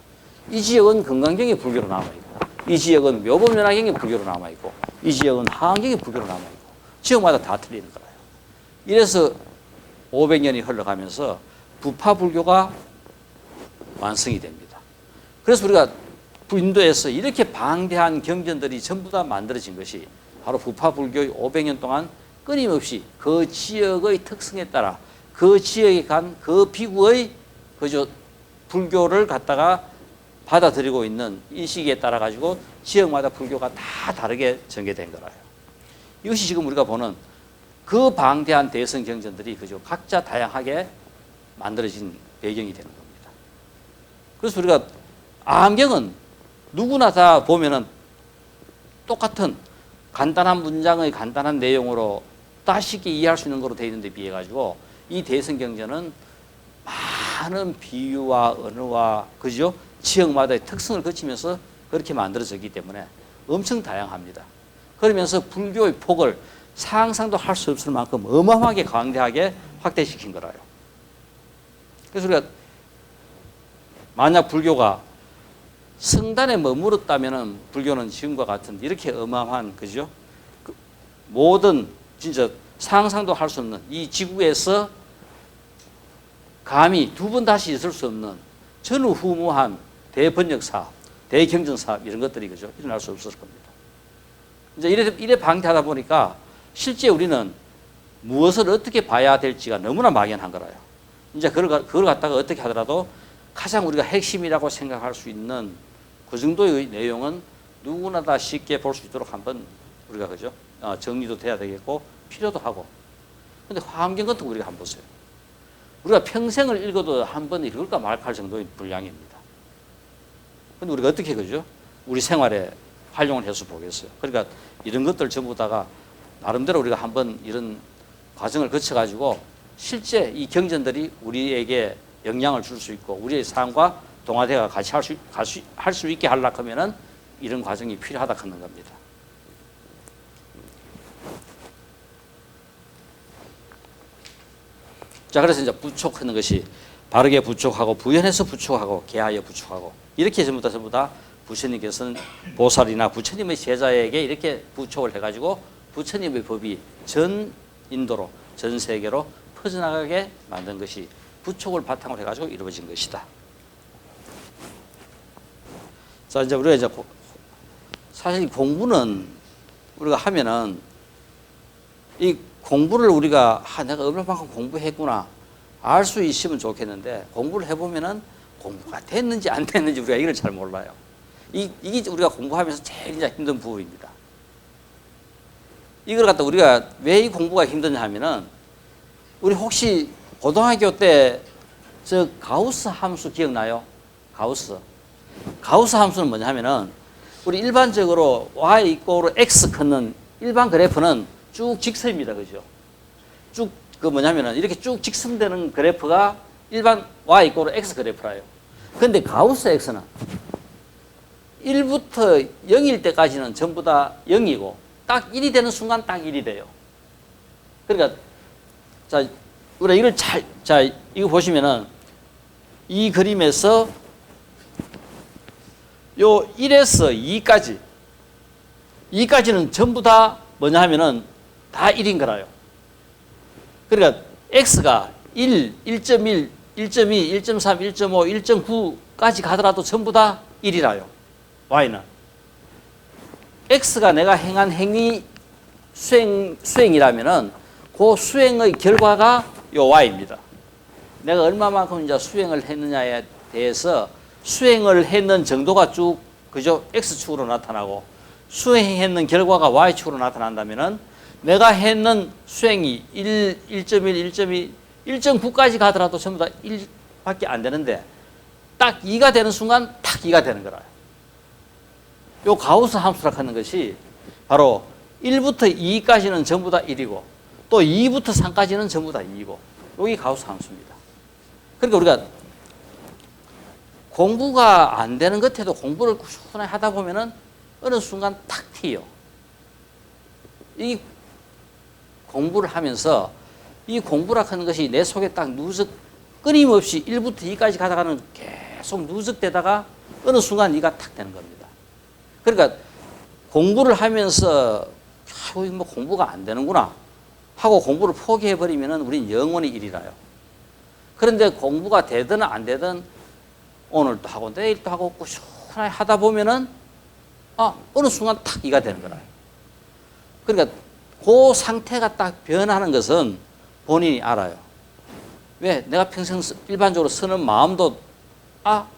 이 지역은 건강경이 불교로 남아있고 이 지역은 묘법연화경이 불교로 남아있고 이 지역은 하안경이 불교로 남아있고 지역마다 다 틀리는 거라요. 이래서 500년이 흘러가면서 부파불교가 완성이 됩니다. 그래서 우리가 인도에서 이렇게 방대한 경전들이 전부 다 만들어진 것이 바로 부파불교의 500년 동안 끊임없이 그 지역의 특성에 따라 그 지역에 간 그 비구의 그저 불교를 갖다가 받아들이고 있는 인식에 따라 가지고 지역마다 불교가 다 다르게 전개된 거라요. 이것이 지금 우리가 보는 그 방대한 대성 경전들이 그저 각자 다양하게 만들어진 배경이 되는 겁니다. 그래서 우리가 안경은 누구나 다 보면은 똑같은 간단한 문장의 간단한 내용으로 다 쉽게 이해할 수 있는 거로 되어 있는데 비해 가지고 이 대성경전은 많은 비유와 언어와 그죠? 지역마다의 특성을 거치면서 그렇게 만들어졌기 때문에 엄청 다양합니다. 그러면서 불교의 폭을 상상도 할 수 없을 만큼 어마어마하게 광대하게 확대시킨 거라요. 그래서 우리가 만약 불교가 성단에 머무렀다면은 불교는 지금과 같은 이렇게 어마어마한 그죠? 그 모든 진짜 상상도 할 수 없는 이 지구에서 감히 두 번 다시 있을 수 없는 전후무한 대번역 사업, 대경전 사업 이런 것들이 그죠? 일어날 수 없을 겁니다. 이제 이래 방대하다 보니까 실제 우리는 무엇을 어떻게 봐야 될지가 너무나 막연한 거라요. 이제 그걸 갖다가 어떻게 하더라도 가장 우리가 핵심이라고 생각할 수 있는 그 정도의 내용은 누구나 다 쉽게 볼 수 있도록 한번 우리가 그죠? 정리도 돼야 되겠고 필요도 하고. 근데 화엄경 같은 거 우리가 한번 보세요. 우리가 평생을 읽어도 한 번 읽을까 말까 할 정도의 분량입니다. 근데 우리가 어떻게 그죠? 우리 생활에 활용을 해서 보겠어요. 그러니까 이런 것들 전부 다가 나름대로 우리가 한번 이런 과정을 거쳐가지고 실제 이 경전들이 우리에게 영향을 줄 수 있고 우리의 삶과 동화대가 같이 할 수 있게 하려고 하면은 이런 과정이 필요하다 하는 겁니다. 자, 그래서 이제 부촉하는 것이 바르게 부촉하고 부연해서 부촉하고 개하여 부촉하고 이렇게 전부 다 부처님께서는 보살이나 부처님의 제자에게 이렇게 부촉을 해가지고 부처님의 법이 전 인도로 전 세계로 퍼져나가게 만든 것이 부촉을 바탕으로 해가지고 이루어진 것이다. 자, 이제 우리가 이제 사실 공부는 우리가 하면은 이 공부를 우리가 내가 얼마만큼 공부했구나 알 수 있으면 좋겠는데 공부를 해보면은 공부가 됐는지 안 됐는지 우리가 이걸 잘 몰라요. 이게 우리가 공부하면서 제일 이제 힘든 부분입니다. 이걸 갖다 우리가 왜 이 공부가 힘드냐 하면은 우리 혹시 고등학교 때 저 가우스 함수 기억나요? 가우스 함수는 뭐냐 하면은 우리 일반적으로 y 이꼬르 x 걷는 일반 그래프는 쭉 직선입니다. 그죠? 쭉 그 뭐냐면은 이렇게 쭉 직선되는 그래프가 일반 y 이꼬르 x 그래프라요. 근데 가우스 x는 1부터 0일 때까지는 전부 다 0이고 딱 1이 되는 순간 딱 1이 돼요. 그러니까 자, 우리가 이걸 이거 보시면은 이 그림에서 요 1에서 2까지는 전부 다 뭐냐 하면은 다 1인 거라요. 그러니까 x가 1, 1.1, 1.2, 1.3, 1.5, 1.9까지 가더라도 전부 다 1이라요. y는. x가 내가 행한 행위 수행이라면은 그 수행의 결과가 요 y입니다. 내가 얼마만큼 이제 수행을 했느냐에 대해서 수행을 했는 정도가 쭉 그죠? x축으로 나타나고 수행했는 결과가 y축으로 나타난다면은 내가 했는 수행이 1.1, 1.2, 1.9까지 가더라도 전부 다 1밖에 안 되는데 딱 2가 되는 순간 딱 2가 되는 거라요. 요 가우스 함수라고 하는 것이 바로 1부터 2까지는 전부 다 1이고 또 2부터 3까지는 전부 다 2이고 여기 가우스 함수입니다. 그러니까 우리가 공부가 안 되는 것에도 공부를 꾸준히 하다 보면은 어느 순간 탁 튀어요. 이 공부를 하면서 이 공부라 하는 것이 내 속에 딱 끊임없이 1부터 2까지 가다가는 계속 누적되다가 어느 순간 2가 탁 되는 겁니다. 그러니까 공부를 하면서 뭐 공부가 안 되는구나 하고 공부를 포기해버리면은 우린 영원히 1이라요. 그런데 공부가 되든 안 되든 오늘도 하고 내일도 하고 꾸준히 하다 보면은 어느 순간 탁 2가 되는 거라요. 그러니까 그 상태가 딱 변하는 것은 본인이 알아요. 왜? 내가 평생 일반적으로 쓰는 마음도 딱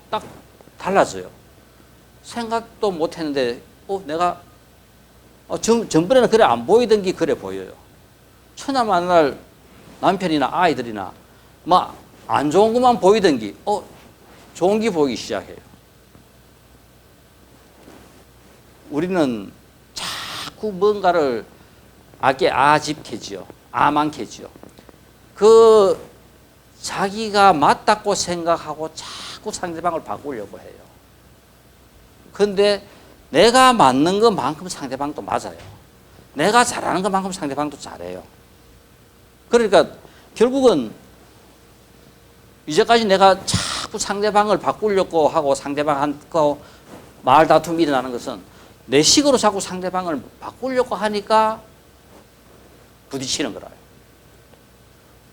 달라져요. 생각도 못 했는데 내가 전번에는 그래 안 보이던 게 그래 보여요. 처나 만날 남편이나 아이들이나 막 안 좋은 것만 보이던 게 좋은 게 보이기 시작해요. 우리는 자꾸 뭔가를 아집캐지요. 아만캐지요. 그 자기가 맞다고 생각하고 자꾸 상대방을 바꾸려고 해요. 그런데 내가 맞는 것만큼 상대방도 맞아요. 내가 잘하는 것만큼 상대방도 잘해요. 그러니까 결국은 이제까지 내가 자꾸 상대방을 바꾸려고 하고 상대방하고 말다툼이 일어나는 것은 내 식으로 자꾸 상대방을 바꾸려고 하니까 부딪히는 거라요.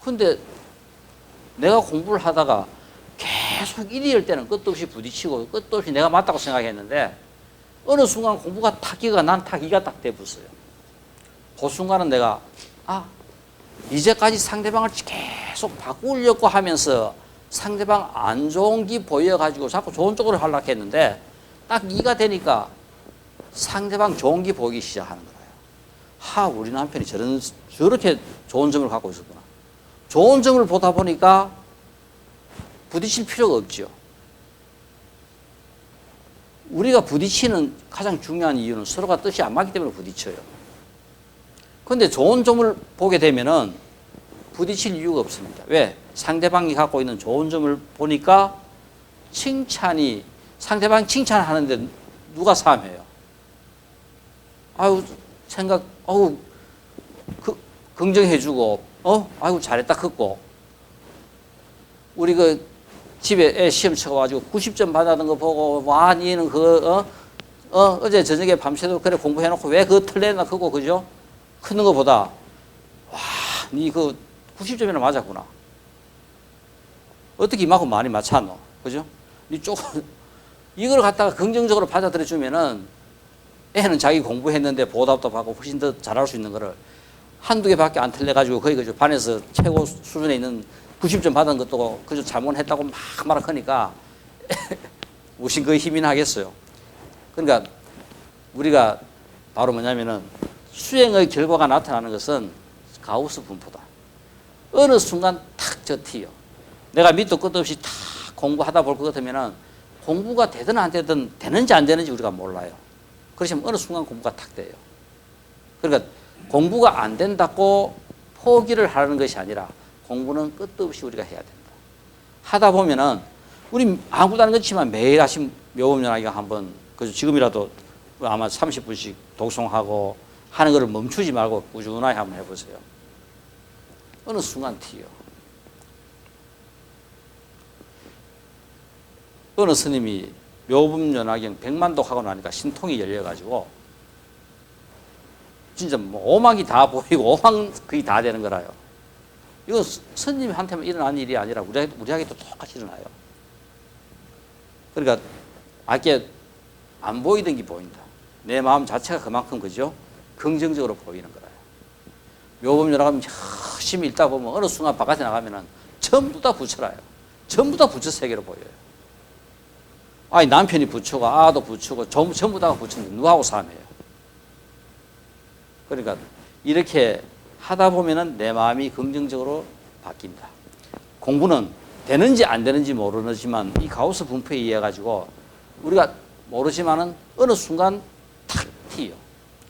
근데 내가 공부를 하다가 계속 일일 때는 끝도 없이 부딪히고 끝도 없이 내가 맞다고 생각했는데 어느 순간 공부가 난 타기가 딱 돼버렸어요. 그 순간은 내가 이제까지 상대방을 계속 바꾸려고 하면서 상대방 안 좋은 기 보여가지고 자꾸 좋은 쪽으로 하려고 했는데 딱 이가 되니까 상대방 좋은 기 보이기 시작하는 거예요. 우리 남편이 저렇게 좋은 점을 갖고 있었구나. 좋은 점을 보다 보니까 부딪힐 필요가 없죠. 우리가 부딪히는 가장 중요한 이유는 서로가 뜻이 안 맞기 때문에 부딪혀요. 그런데 좋은 점을 보게 되면은 부딪힐 이유가 없습니다. 왜? 상대방이 갖고 있는 좋은 점을 보니까 상대방이 칭찬하는데 누가 삼해요? 긍정해주고, 잘했다 컸고. 우리 집에 애 시험 쳐가지고 90점 받았던 거 보고, 니는 어제 저녁에 밤새도록 그래 공부해놓고 왜 그거 틀렸나 크고, 그죠? 크는 것보다, 니 90점이나 맞았구나. 어떻게 이만큼 많이 맞췄노? 그죠? 이걸 갖다가 긍정적으로 받아들여주면은 애는 자기 공부했는데 보답도 받고 훨씬 더 잘할 수 있는 거를 한두 개밖에 안 틀려가지고 거의 반에서 최고 수준에 있는 90점 받은 것도 그저 잘못했다고 막 말하니까 무슨 힘이 나겠어요. 그러니까 우리가 바로 뭐냐면은 수행의 결과가 나타나는 것은 가우스 분포다. 어느 순간 탁 저 튀어. 내가 밑도 끝도 없이 탁 공부하다 볼 것 같으면은 공부가 되든 안 되든 되는지 안 되는지 우리가 몰라요. 그러시면 어느 순간 공부가 탁 돼요. 그러니까 공부가 안 된다고 포기를 하는 것이 아니라 공부는 끝도 없이 우리가 해야 된다. 하다 보면은 우리 아무도 안 그렇지만 매일 아침 묘법연화기가 한번 지금이라도 아마 30분씩 독송하고 하는 것을 멈추지 말고 꾸준하게 한번 해보세요. 어느 순간 튀어. 어느 스님이 묘법연화경 100만독 하고 나니까 신통이 열려가지고 진짜 오막이 다 보이고 오막 거의 다 되는 거라요. 이건 스님한테만 일어난 일이 아니라 우리에게도 똑같이 일어나요. 그러니까 아까 안 보이던 게 보인다. 내 마음 자체가 그만큼 그죠? 긍정적으로 보이는 거라요. 묘법연화가면 열심히 읽다 보면 어느 순간 바깥에 나가면은 전부 다 부처라요. 전부 다 부처 세계로 보여요. 남편이 부처고 아도 부처고 전부 다가 부처인데 누구하고 싸움해요? 그러니까 이렇게 하다 보면은 내 마음이 긍정적으로 바뀐다. 공부는 되는지 안 되는지 모르지만 이 가우스 분포에 의해 가지고 우리가 모르지만은 어느 순간 탁 튀어.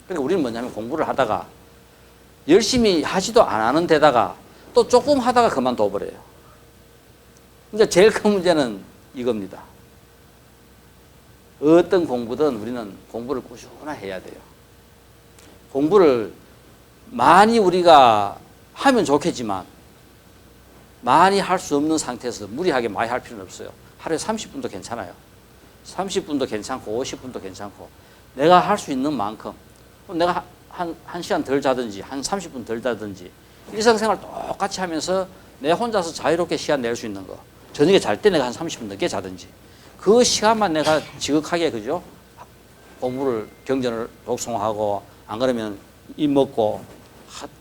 그러니까 우리는 뭐냐면 공부를 하다가 열심히 하지도 안 하는 데다가 또 조금 하다가 그만둬 버려요. 이제 제일 큰 문제는 이겁니다. 어떤 공부든 우리는 공부를 꾸준히 해야 돼요. 공부를 많이 우리가 하면 좋겠지만 많이 할 수 없는 상태에서 무리하게 많이 할 필요는 없어요. 하루에 30분도 괜찮아요. 30분도 괜찮고 50분도 괜찮고 내가 할 수 있는 만큼 내가 한 시간 덜 자든지 한 30분 덜 자든지 일상생활 똑같이 하면서 내 혼자서 자유롭게 시간 낼 수 있는 거. 저녁에 잘 때 내가 한 30분 늦게 자든지 그 시간만 내가 지극하게 그죠? 공부를 경전을 독송하고 안 그러면 입 먹고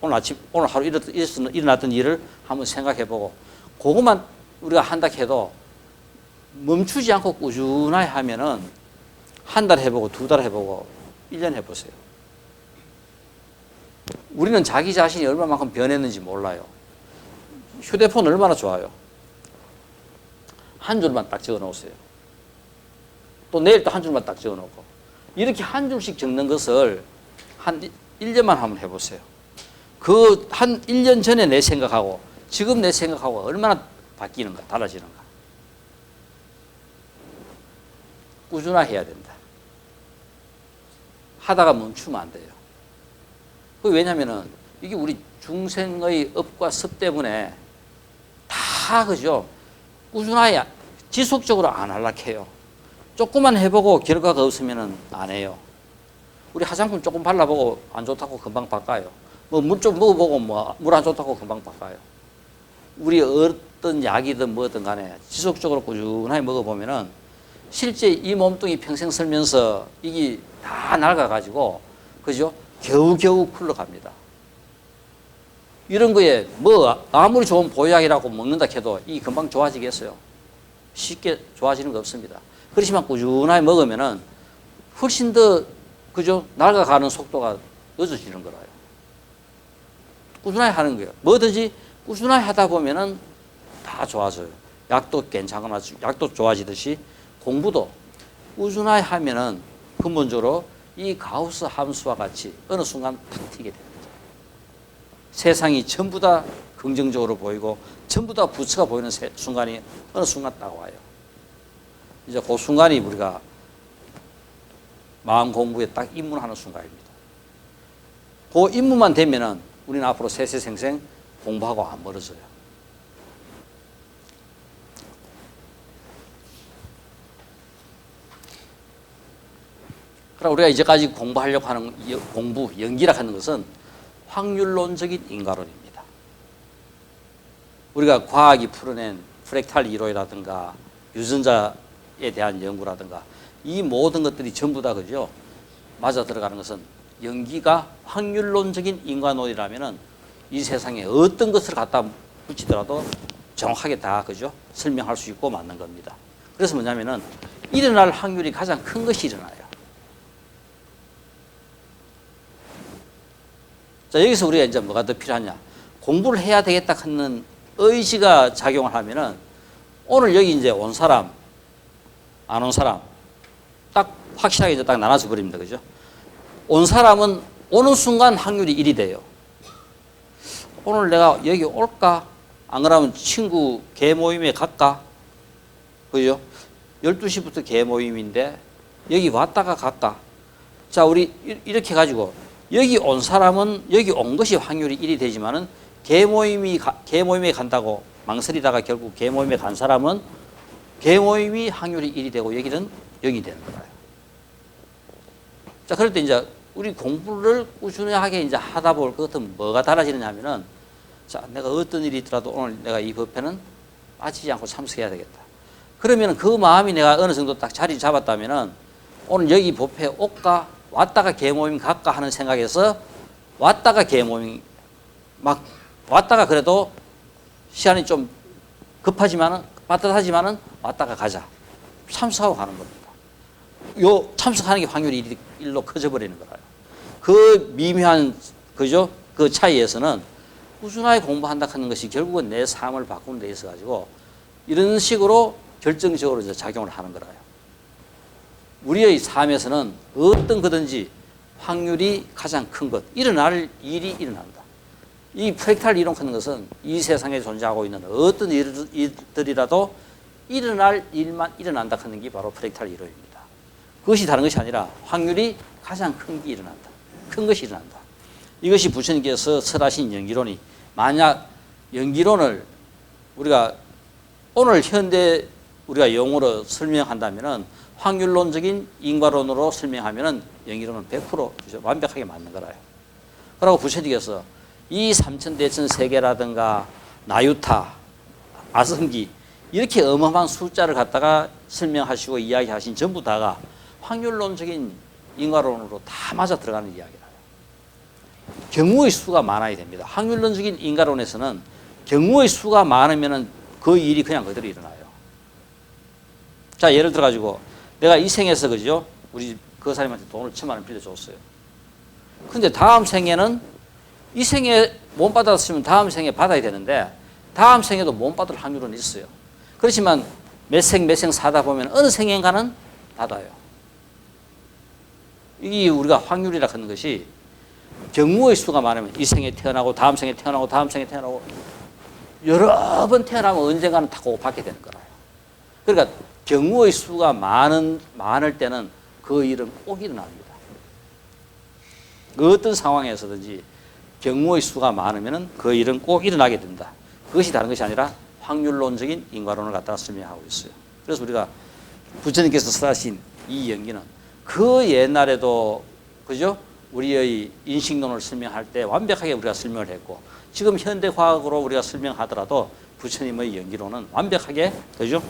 오늘 하루 일어났던 일을 한번 생각해보고 그것만 우리가 한다 해도 멈추지 않고 꾸준하게 하면은 한 달 해보고 두 달 해보고 1년 해보세요. 우리는 자기 자신이 얼마만큼 변했는지 몰라요. 휴대폰 얼마나 좋아요. 한 줄만 딱 적어 놓으세요. 또 내일 또 한 줄만 딱 적어 놓고 이렇게 한 줄씩 적는 것을 한 1년만 한번 해보세요. 그 한 1년 전에 내 생각하고 지금 내 생각하고 얼마나 바뀌는가, 달라지는가. 꾸준화해야 된다. 하다가 멈추면 안 돼요. 왜냐면은 이게 우리 중생의 업과 습 때문에 다 그죠. 꾸준하게 지속적으로 안 하려해요. 조금만 해보고 결과가 없으면은 안 해요. 우리 화장품 조금 발라보고 안 좋다고 금방 바꿔요. 뭐 물 좀 먹어보고 뭐 물 안 좋다고 금방 바꿔요. 우리 어떤 약이든 뭐든 간에 지속적으로 꾸준하게 먹어보면은 실제 이 몸뚱이 평생 살면서 이게 다 낡아가지고 그죠? 겨우겨우 굴러갑니다. 이런 거에 뭐 아무리 좋은 보약이라고 먹는다 해도 이 금방 좋아지겠어요? 쉽게 좋아지는 거 없습니다. 그렇지만 꾸준하게 먹으면은 훨씬 더 그죠? 낡아가는 속도가 늦어지는 거라요. 꾸준하게 하는 거예요. 뭐든지 꾸준하게 하다 보면은 다 좋아져요. 약도 괜찮거나 약도 좋아지듯이 공부도 꾸준하게 하면은 근본적으로 이 가우스 함수와 같이 어느 순간 탁 튀게 됩니다. 세상이 전부 다 긍정적으로 보이고 전부 다 부처가 보이는 순간이 어느 순간 딱 와요. 이제 그 순간이 우리가 마음 공부에 딱 입문하는 순간입니다. 그 입문만 되면은 우리는 앞으로 세세생생 공부하고 안 멀어져요. 그럼 우리가 이제까지 공부하려고 하는 공부, 연기라 하는 것은 확률론적인 인과론입니다. 우리가 과학이 풀어낸 프랙탈 이론이라든가 유전자에 대한 연구라든가 이 모든 것들이 전부 다 그죠? 맞아 들어가는 것은 연기가 확률론적인 인과론이라면은 이 세상에 어떤 것을 갖다 붙이더라도 정확하게 다 그죠? 설명할 수 있고 맞는 겁니다. 그래서 뭐냐면은 일어날 확률이 가장 큰 것이 일어나요. 자, 여기서 우리가 이제 뭐가 더 필요하냐? 공부를 해야 되겠다 하는 의지가 작용을 하면은 오늘 여기 이제 온 사람, 안 온 사람 딱 확실하게 이제 딱 나눠져 버립니다. 그죠? 온 사람은 오는 순간 확률이 1이 돼요. 오늘 내가 여기 올까? 안 그러면 친구 개 모임에 갈까? 그죠? 12시부터 개 모임인데 여기 왔다가 갈까? 자, 우리 이렇게 가지고 여기 온 사람은 여기 온 것이 확률이 1이 되지만은 개 모임에 간다고 망설이다가 결국 개 모임에 간 사람은 개 모임이 확률이 1이 되고 여기는 0이 되는 거예요. 자, 그럴 때 이제 우리 공부를 꾸준하게 이제 하다 볼 것은 뭐가 달라지느냐 하면은 자, 내가 어떤 일이 있더라도 오늘 내가 이 법회는 빠지지 않고 참석해야 되겠다. 그러면은 그 마음이 내가 어느 정도 딱 자리 잡았다면은 오늘 여기 법회에 올까? 왔다가 개모임 갈까 하는 생각에서 왔다가 개모임 막 왔다가 그래도 시간이 좀 급하지만은 빠듯하지만은 왔다가 가자. 참석하고 가는 겁니다. 요 참석하는 게 확률이 1로 커져 버리는 거라요. 그 미묘한 그죠? 그 차이에서는 꾸준하게 공부한다 하는 것이 결국은 내 삶을 바꾸는 데 있어 가지고 이런 식으로 결정적으로 이제 작용을 하는 거라요. 우리의 삶에서는 어떤 거든지 확률이 가장 큰 것, 일어날 일이 일어난다. 이 프랙탈 이론 하는 것은 이 세상에 존재하고 있는 어떤 일들이라도 일어날 일만 일어난다 하는 게 바로 프랙탈 이론입니다. 그것이 다른 것이 아니라 확률이 가장 큰 게 일어난다. 큰 것이 일어난다. 이것이 부처님께서 설하신 연기론이 만약 연기론을 우리가 오늘 현대 우리가 용어로 설명한다면은 확률론적인 인과론으로 설명하면은 연기론은 100% 완벽하게 맞는 거라요. 그러고 부처님께서 이 삼천대천 세계라든가 나유타, 아성기 이렇게 어마어마한 숫자를 갖다가 설명하시고 이야기하신 전부 다가 확률론적인 인과론으로 다 맞아 들어가는 이야기라요. 경우의 수가 많아야 됩니다. 확률론적인 인과론에서는 경우의 수가 많으면은 그 일이 그냥 그대로 일어나요. 자, 예를 들어 가지고 내가 이 생에서 그죠? 우리 그 사람한테 돈을 1,000만 원 빌려줬어요. 근데 다음 생에는 이 생에 못 받았으면 다음 생에 받아야 되는데 다음 생에도 못 받을 확률은 있어요. 그렇지만 몇 생 사다 보면 어느 생인가는 받아요. 이 우리가 확률이라 하는 것이 경우의 수가 많으면 이 생에 태어나고 다음 생에 태어나고 다음 생에 태어나고 여러 번 태어나면 언젠가는 다 그거 받게 되는 거라요. 그러니까 경우의 수가 많을 때는 그 일은 꼭 일어납니다. 어떤 상황에서든지 경우의 수가 많으면 그 일은 꼭 일어나게 된다. 그것이 다른 것이 아니라 확률론적인 인과론을 갖다가 설명하고 있어요. 그래서 우리가 부처님께서 쓰신 이 연기는 그 옛날에도 그죠? 우리의 인식론을 설명할 때 완벽하게 우리가 설명을 했고 지금 현대 과학으로 우리가 설명하더라도 부처님의 연기론은 완벽하게 그죠?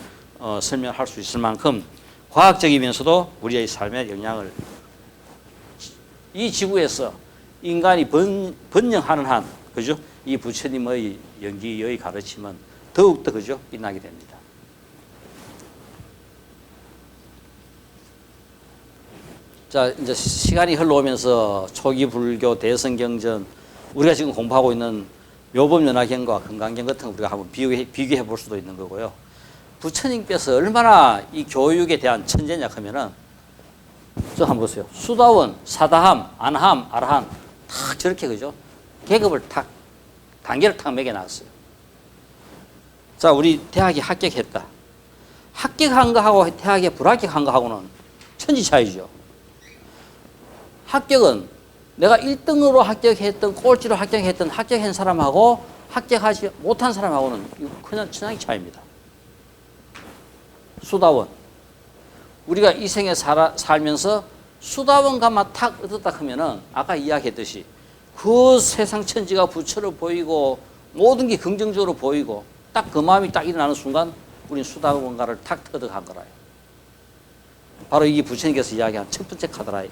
설명할 수 있을 만큼 과학적이면서도 우리의 삶에 영향을 이 지구에서 인간이 번영하는 한 그죠? 이 부처님의 연기의 가르침은 더욱더 그죠? 빛나게 됩니다. 자, 이제 시간이 흘러오면서 초기 불교, 대성경전, 우리가 지금 공부하고 있는 묘법연화경과 금강경 같은 거 우리가 한번 비교해 볼 수도 있는 거고요. 부처님께서 얼마나 이 교육에 대한 천재냐 하면은, 저 한번 보세요. 수다원, 사다함, 안함, 아라한, 탁 저렇게 그죠? 계급을 탁, 단계를 탁 매겨놨어요. 자, 우리 대학에 합격했다. 합격한 거하고 대학에 불합격한 거하고는 천지 차이죠. 합격은 내가 1등으로 합격했던 꼴찌로 합격한 사람하고 합격하지 못한 사람하고는 그냥 천양의 차이입니다. 수다원. 우리가 이 생에 살면서 수다원감만 탁 얻었다 하면은 아까 이야기했듯이 그 세상 천지가 부처로 보이고 모든 게 긍정적으로 보이고 딱 그 마음이 딱 일어나는 순간 우린 수다원가를 탁 터득한 거라요. 바로 이게 부처님께서 이야기한 첫 번째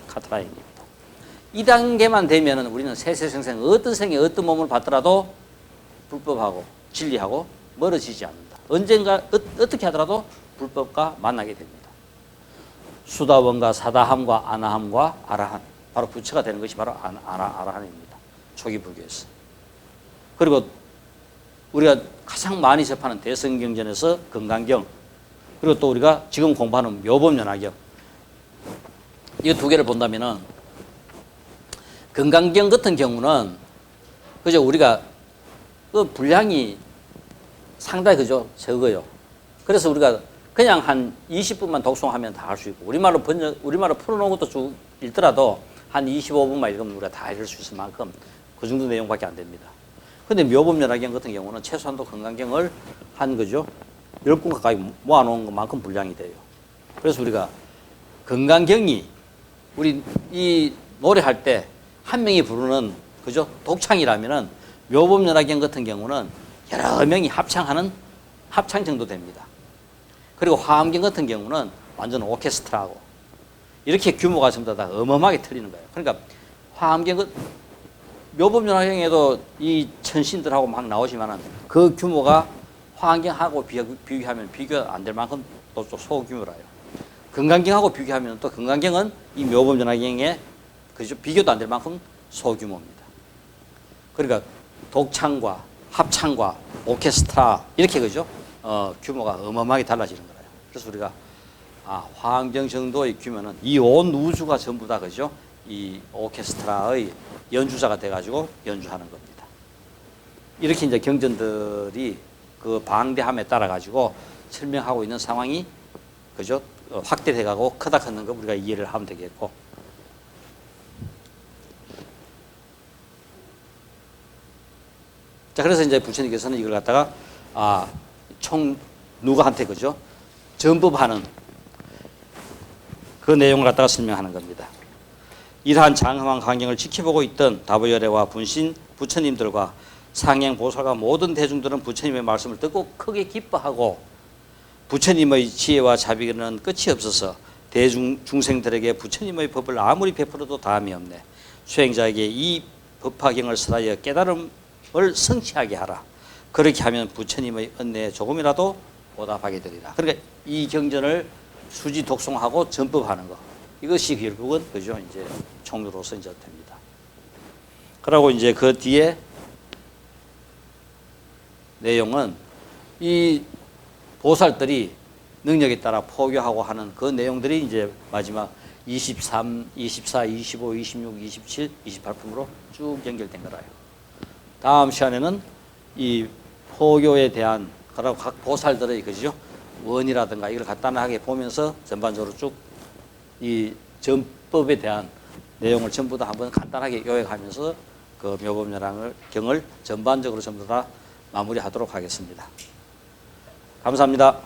카트라인입니다. 이 단계만 되면은 우리는 세세생생 어떤 생에 어떤 몸을 받더라도 불법하고 진리하고 멀어지지 않는다. 언젠가 어떻게 하더라도 불법과 만나게 됩니다. 수다원과 사다함과 아나함과 아라한, 바로 부처가 되는 것이 바로 아라한입니다. 초기 불교에서. 그리고 우리가 가장 많이 접하는 대성경전에서 금강경, 그리고 또 우리가 지금 공부하는 묘법연화경, 이 두 개를 본다면은 금강경 같은 경우는 그죠? 우리가 그 분량이 상당히 그죠? 적어요. 그래서 우리가 그냥 한 20분만 독송하면 다 할 수 있고 우리말로 풀어놓은 것도 쭉 읽더라도 한 25분만 읽으면 우리가 다 읽을 수 있을 만큼 그 정도 내용밖에 안 됩니다. 근데 묘법연화경 같은 경우는 최소한도 금강경을 한 그죠? 10권 가까이 모아놓은 것만큼 분량이 돼요. 그래서 우리가 금강경이 우리 이 노래할 때 한 명이 부르는 그죠? 독창이라면은 묘법연화경 같은 경우는 여러 명이 합창하는 합창 정도 됩니다. 그리고 화엄경 같은 경우는 완전 오케스트라고 이렇게 규모가 전부 다 어마어마하게 틀리는 거예요. 그러니까 화엄경 묘법연화경에도 이 천신들하고 막 나오지만은 그 규모가 화엄경하고 비교하면 비교가 안 될 만큼 또 소규모라요. 금강경하고 비교하면 또 금강경은 이 묘법연화경에 그죠? 비교도 안 될 만큼 소규모입니다. 그러니까 독창과 합창과 오케스트라 이렇게 그죠? 규모가 어마어마하게 달라지는 거예요. 그래서 우리가 화엄경 정도의 규모는 이 온 우주가 전부 다 그죠? 이 오케스트라의 연주자가 돼가지고 연주하는 겁니다. 이렇게 이제 경전들이 그 방대함에 따라 가지고 설명하고 있는 상황이 그죠? 확대돼가고 크다 크는 거 우리가 이해를 하면 되겠고. 자, 그래서 이제 부처님께서는 이걸 갖다가 총 누구한테 그죠? 전법하는 그 내용을 갖다가 설명하는 겁니다. 이러한 장엄한 환경을 지켜보고 있던 다부열애와 분신 부처님들과 상행 보살과 모든 대중들은 부처님의 말씀을 듣고 크게 기뻐하고 부처님의 지혜와 자비는 끝이 없어서 중생들에게 부처님의 법을 아무리 베풀어도 다함이 없네. 수행자에게 이 법화경을 설하여 깨달음을 성취하게 하라. 그렇게 하면 부처님의 은혜에 조금이라도 보답하게 되리라. 그러니까 이 경전을 수지 독송하고 전법하는 것, 이것이 결국은 그죠? 이제 총로로서 이제 됩니다. 그리고 이제 그 뒤에 내용은 이 보살들이 능력에 따라 포교하고 하는 그 내용들이 이제 마지막 23, 24, 25, 26, 27, 28품으로 쭉 연결된 거라요. 다음 시간에는 이 포교에 대한 그리고 각 보살들의 그죠 원이라든가 이걸 간단하게 보면서 전반적으로 쭉 이 전법에 대한 내용을 전부 다 한번 간단하게 요약하면서 그 묘법연왕을 경을 전반적으로 전부 다 마무리하도록 하겠습니다. 감사합니다.